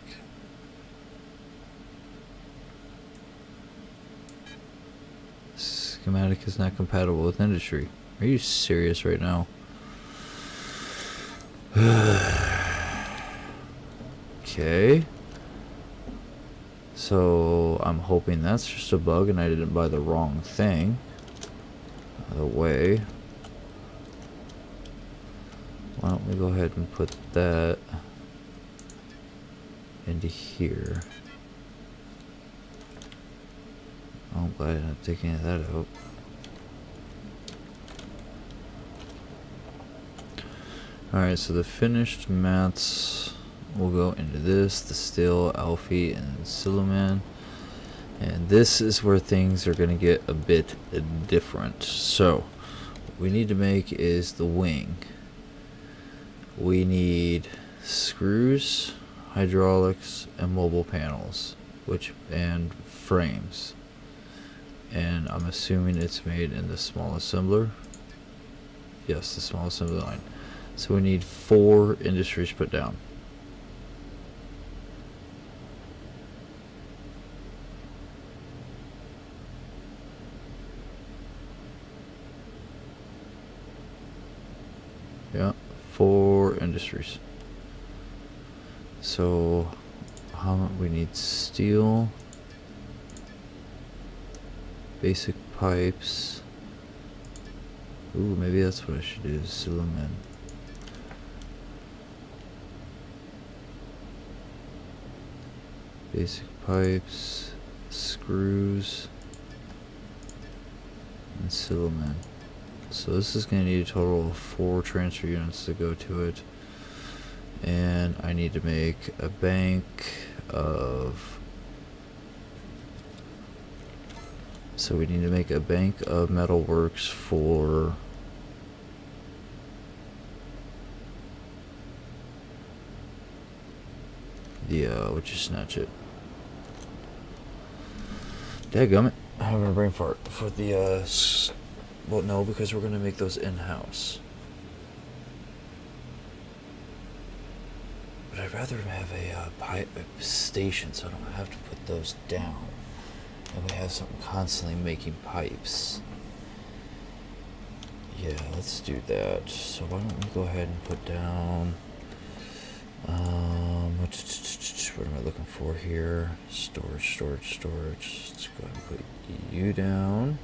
Schematic is not compatible with industry. Are you serious right now? Okay. So I'm hoping that's just a bug and I didn't buy the wrong thing. By the way, why don't we go ahead and put that into here. Oh, I'm glad I didn't take any of that out. Alright, so the finished mats will go into this, the steel, Alfie, and Silliman. And this is where things are going to get a bit different. So, what we need to make is the wing. We need screws, hydraulics, and mobile panels, and frames. And I'm assuming it's made in the small assembler. Yes, the small assembly line. So we need 4 industries put down. Yeah, 4 industries. So how much we need? Steel, basic pipes. Ooh, maybe that's what I should do, is seal them in. Basic pipes, screws, and seal them in. So this is going to need a total of 4 transfer units to go to it. And I need to make a bank of... So we need to make a bank of metal works for... the, would you snatch it? Dadgummit. I'm having a brain fart. For the, well, no, because we're going to make those in-house. But I'd rather have a pipe station so I don't have to put those down. And we have something constantly making pipes. Yeah, let's do that. So why don't we go ahead and put down... what am I looking for here? Storage. Let's go ahead and put you down.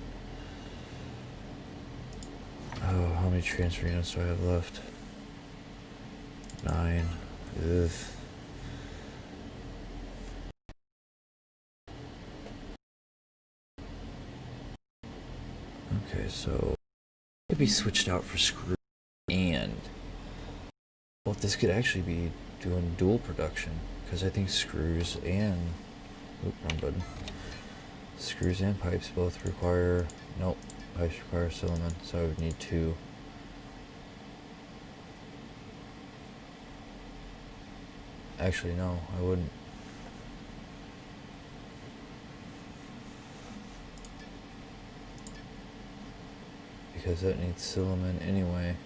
Oh, how many transfer units do I have left? 9. Ugh. Okay, so maybe switched out for screw and... well, this could actually be doing dual production, because I think screws and... oop, wrong button. Screws and pipes both require... nope, pipes require Silliman, so I would need 2. Actually, no, I wouldn't. Because that needs Silliman anyway.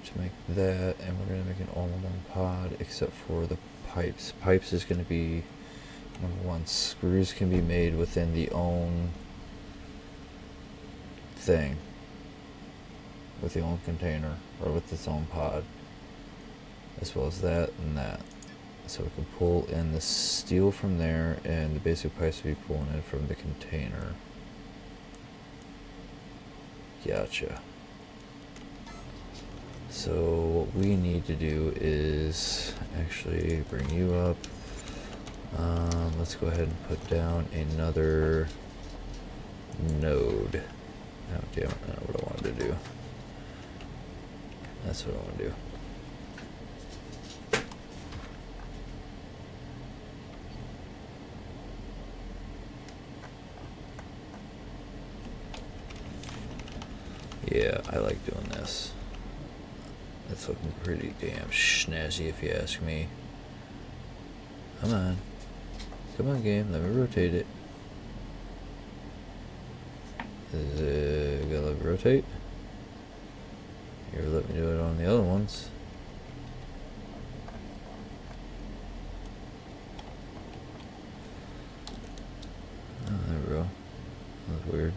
To make that, and we're going to make an all-in-one pod, except for the pipes. Pipes is going to be, number 1, screws can be made within the own thing. With the own container, or with its own pod. As well as that and that. So we can pull in the steel from there, and the basic pipes will be pulling in from the container. Gotcha. So what we need to do is actually bring you up. Let's go ahead and put down another node. Oh damn it, that's what I wanted to do. That's what I want to do. Yeah, I like doing this. It's looking pretty damn snazzy if you ask me. Come on. Come on, game. Let me rotate it. Is it gonna let me rotate? You ever let me do it on the other ones? Oh, there we go. That's weird.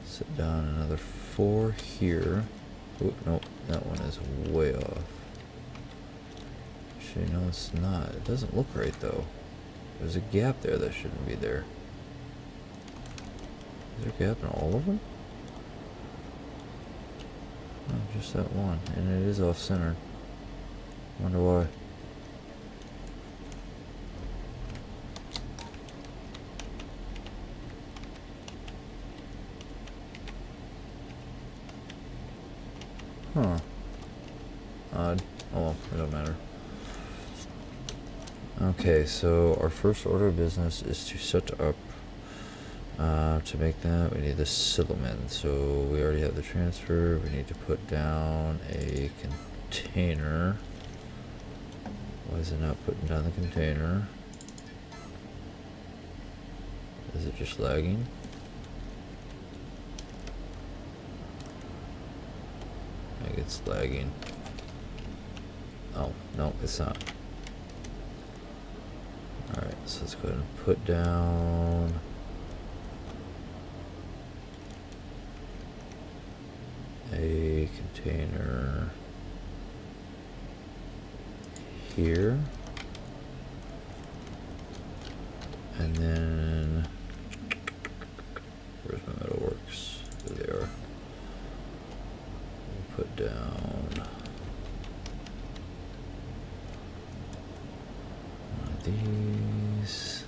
Sit down another 4 here. Oh, nope, that one is way off. Actually, no, it's not. It doesn't look right, though. There's a gap there that shouldn't be there. Is there a gap in all of them? No, just that one. And it is off-center. Wonder why. Huh. Odd. Oh well, it don't matter. Okay, so our first order of business is to set up, to make that, we need the settlement. So we already have the transfer. We need to put down a container. Why is it not putting down the container? Is it just lagging? I think it's lagging. Oh, no, it's not. Alright, so let's go ahead and put down a container here. And then, where's my metalworks? There they are. We'll put down one of these.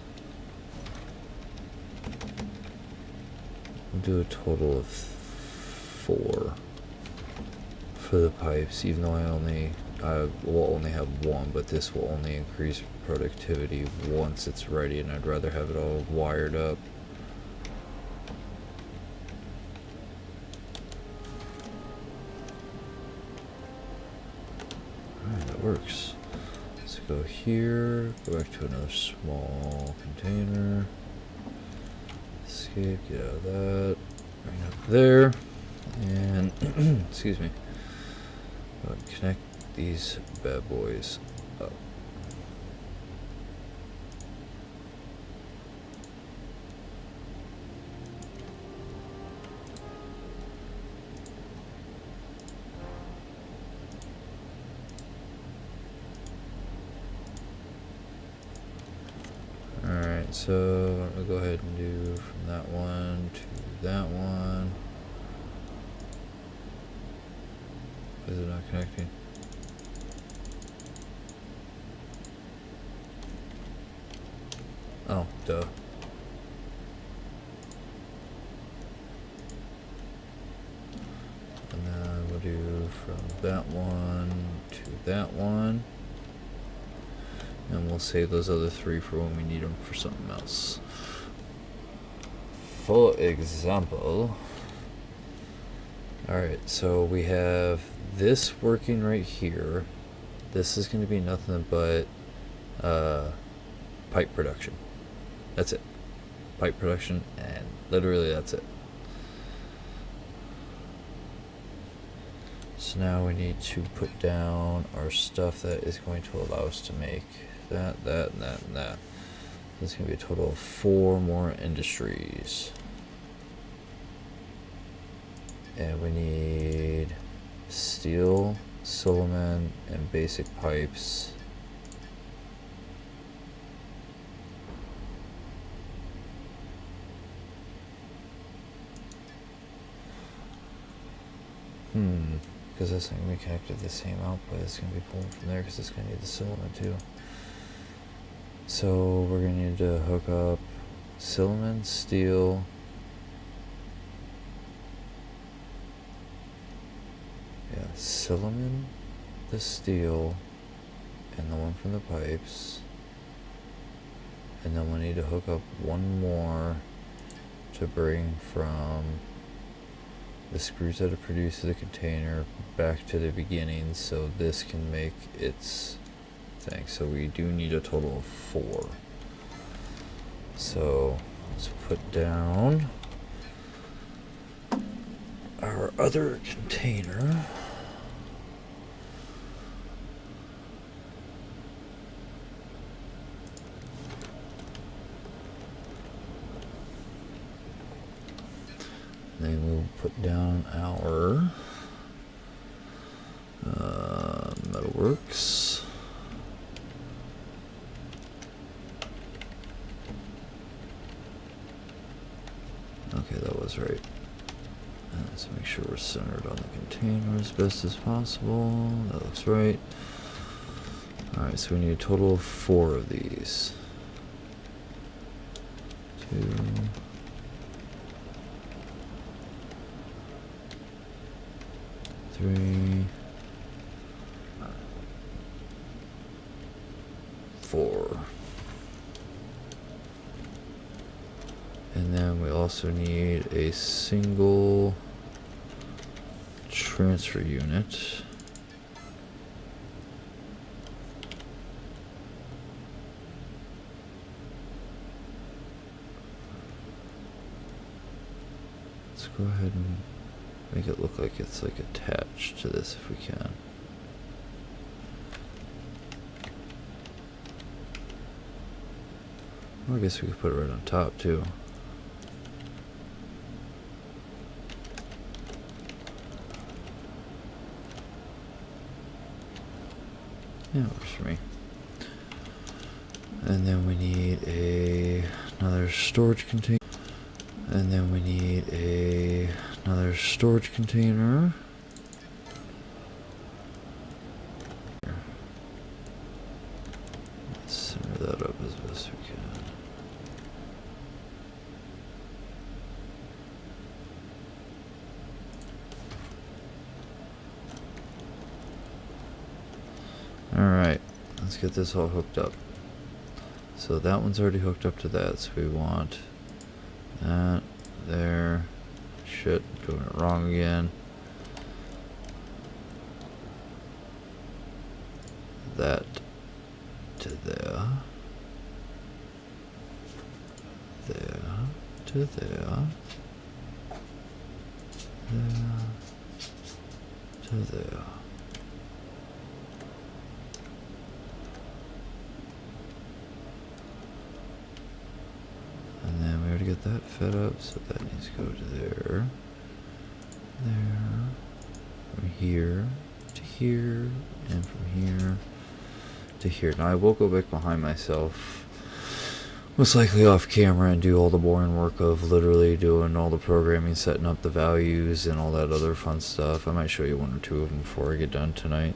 We'll do a total of 4 for the pipes, even though I will only have 1, but this will only increase productivity once it's ready, and I'd rather have it all wired up. Alright, that works. Let's go here, go back to another small container. Escape, get out of that. Bring it up there. And, excuse me. Connect these bad boys up. Alright, so I'm going to go ahead and do from that one to that one. Why is it not connecting? Oh, duh. And then we'll do from that one to that one. And we'll save those other 3 for when we need them for something else. For example, alright, so we have this working right here. This is going to be nothing but pipe production. That's it. Pipe production, and literally that's it. So now we need to put down our stuff that is going to allow us to make that, and that, and that. There's going to be a total of 4 more industries. And we need steel, Solomon, and basic pipes. Because that's not going to be connected to the same output. It's going to be pulled from there because it's going to need the Solomon too. So we're going to need to hook up Solomon, steel, Solomon, the steel, and the one from the pipes. And then we need to hook up one more to bring from the screws that are produced to the container back to the beginning so this can make its thing. So we do need a total of 4. So let's put down our other container. Then we'll put down our metalworks. Okay, that was right. Let's make sure we're centered on the container as best as possible. That looks right. Alright, so we need a total of 4 of these. 2. 3, 4. And then we also need a single transfer unit. Let's go ahead and make it look like it's like attached to this if we can. Well, I guess we could put it right on top too. Yeah, works for me. And then we need another storage container. And then we need another storage container. Let's center that up as best we can. Alright, let's get this all hooked up. So that one's already hooked up to that, so we want that there. Shit, doing it wrong again. That to there. There to there. There to there. And then we already got that fed up, so that needs to go to there. There. From here to here. And from here to here. Now I will go back behind myself, most likely off camera, and do all the boring work of literally doing all the programming, setting up the values and all that other fun stuff. I might show you 1 or 2 of them before I get done tonight.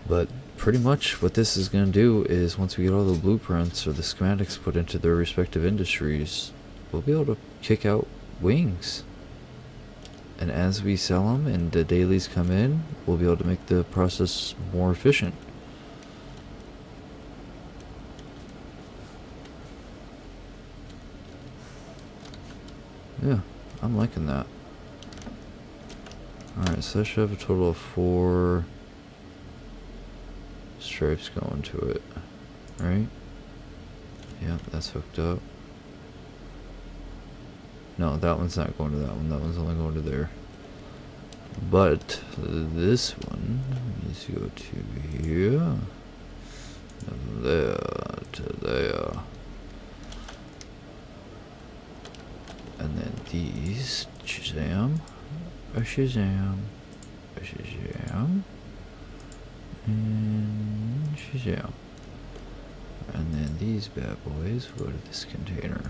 But pretty much what this is going to do is once we get all the blueprints or the schematics put into their respective industries, we'll be able to kick out wings. And as we sell them and the dailies come in, we'll be able to make the process more efficient. Yeah, I'm liking that. Alright, so that should have a total of 4 stripes going to it, right? Yeah, that's hooked up. No, that one's not going to that one. That one's only going to there. But this one needs to go to here. There to there. these. Shazam. A Shazam. A Shazam. And Shazam. And then these bad boys go to this container.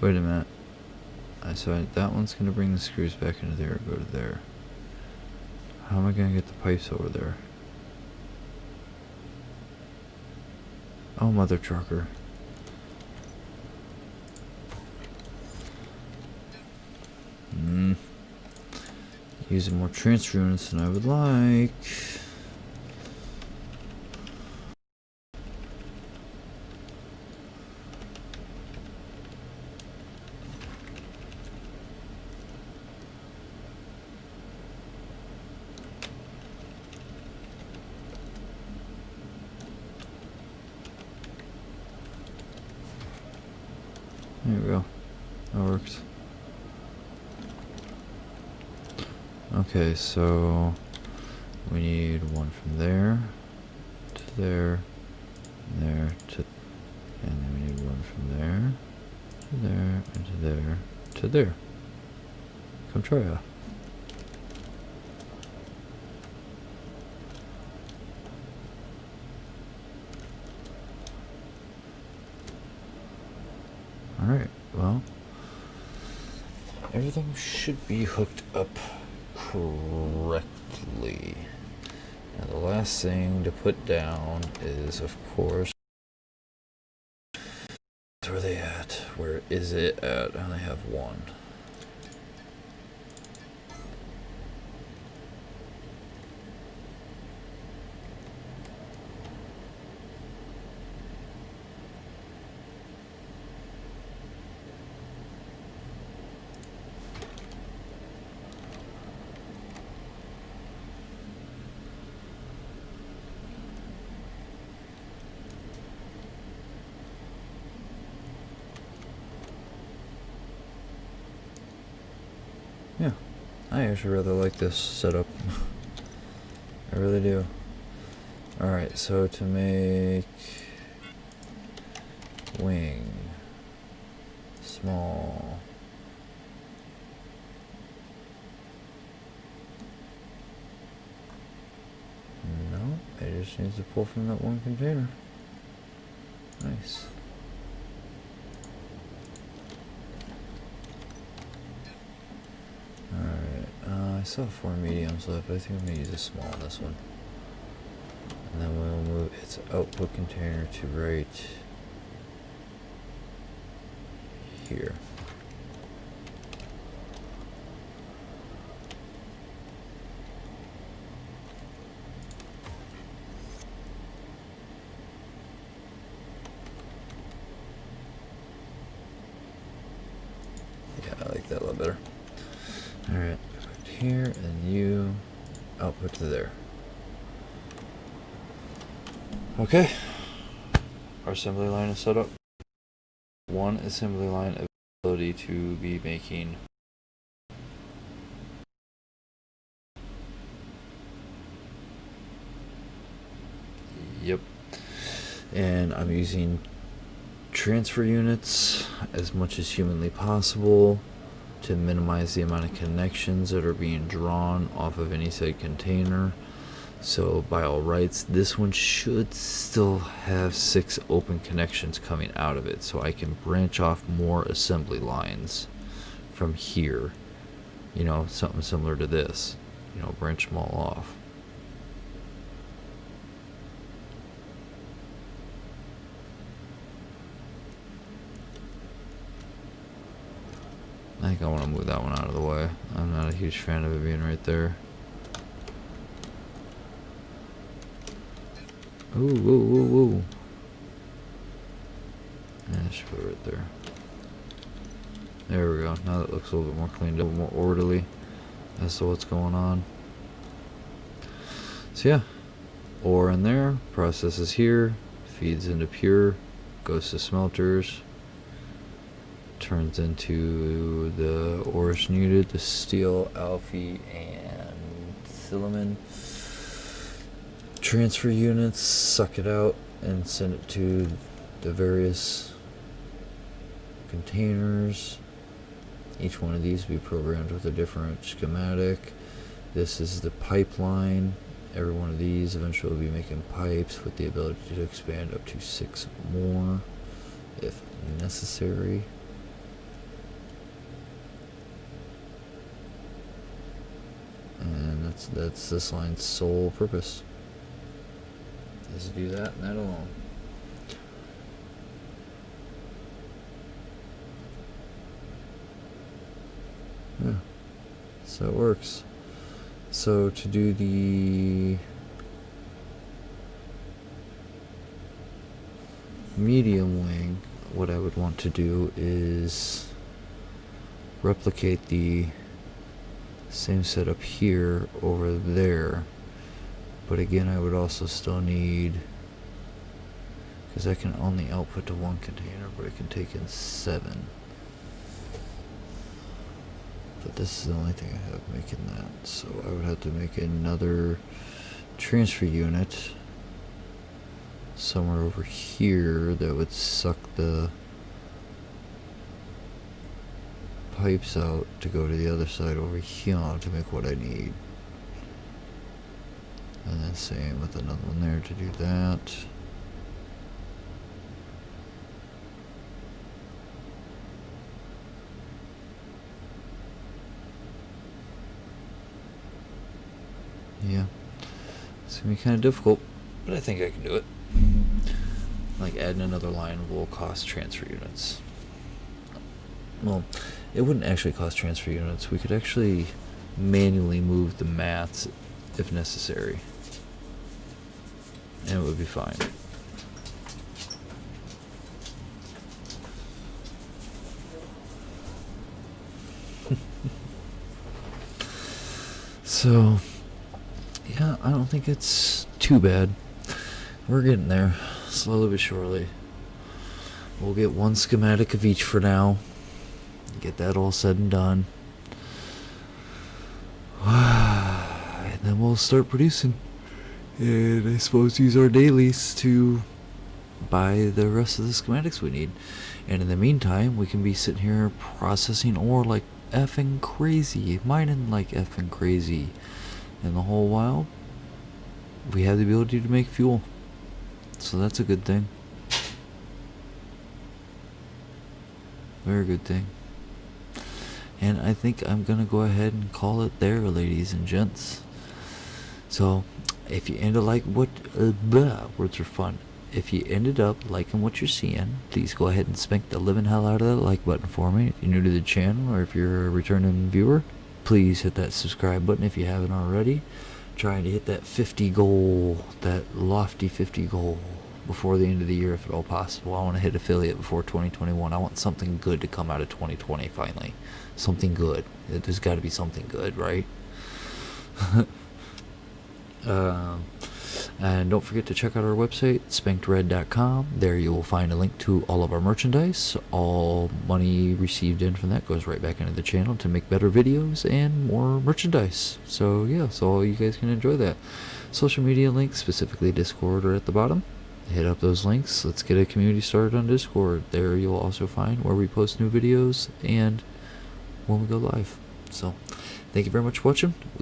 Wait a minute. So that one's gonna bring the screws back into there, go to there. How am I gonna get the pipes over there? Oh, mother trucker. Using more transfer units than I would like. There we go. That works. Okay, so we need one from there to there, there to, and then we need one from there to there, and to there to there. Come try ya. Alright, well, everything should be hooked up correctly. Now the last thing to put down is, of course, where are they at? Where is it at? I only have one. Yeah, I actually really like this setup. I really do. Alright, so to make wing small, no, it just needs to pull from that one container. Nice. I still have 4 mediums left, but I think I'm going to use a small on this one. And then we'll move its output container to right here. Yeah, I like that a lot better. Alright. Here, and you output to there. Okay, our assembly line is set up. One assembly line ability to be making yep, and I'm using transfer units as much as humanly possible to minimize the amount of connections that are being drawn off of any said container. So by all rights, this one should still have 6 open connections coming out of it, so I can branch off more assembly lines from here. You know, something similar to this. You know, branch them all off. I think I want to move that one out of the way. I'm not a huge fan of it being right there. Ooh, ooh, ooh, ooh. Yeah, I should put it right there. There we go. Now that looks a little bit more cleaned up, more orderly as to what's going on. So yeah, ore in there, processes here, feeds into pure, goes to smelters, turns into the ores needed, the steel, alpha, and the lemon transfer units, suck it out, and send it to the various containers. Each one of these will be programmed with a different schematic. This is the pipeline. Every one of these eventually will be making pipes with the ability to expand up to 6 more if necessary. And that's this line's sole purpose, is to do that and that alone. Yeah, so it works. So to do the medium wing, what I would want to do is replicate the same setup here over there, but again I would also still need, because I can only output to 1 container, but I can take in 7. But this is the only thing I have making that, so I would have to make another transfer unit somewhere over here that would suck the pipes out to go to the other side over here to make what I need. And then same with another one there to do that. Yeah, it's gonna be kind of difficult, but I think I can do it. Like adding another line will cost transfer units. Well, it wouldn't actually cost transfer units. We could actually manually move the mats if necessary, and it would be fine. So yeah, I don't think it's too bad. We're getting there, slowly but surely. We'll get 1 schematic of each for now. Get that all said and done. And then we'll start producing. And I suppose use our dailies to buy the rest of the schematics we need. And in the meantime, we can be sitting here processing ore like effing crazy. Mining like effing crazy. And the whole while, we have the ability to make fuel. So that's a good thing. Very good thing. And I think I'm gonna go ahead and call it there, ladies and gents. So, if you ended like what words are fun. If you ended up liking what you're seeing, please go ahead and spank the living hell out of that like button for me. If you're new to the channel or if you're a returning viewer, please hit that subscribe button if you haven't already. Trying to hit that 50 goal, that lofty 50 goal before the end of the year if at all possible. I want to hit affiliate before 2021. I want something good to come out of 2020 finally. Something good. There's got to be something good, right? And don't forget to check out our website, spankedred.com. There you will find a link to all of our merchandise. All money received in from that goes right back into the channel to make better videos and more merchandise. So yeah, so you guys can enjoy that. Social media links, specifically Discord, are at the bottom. Hit up those links. Let's get a community started on Discord. There you'll also find where we post new videos and when we go live. So thank you very much for watching. We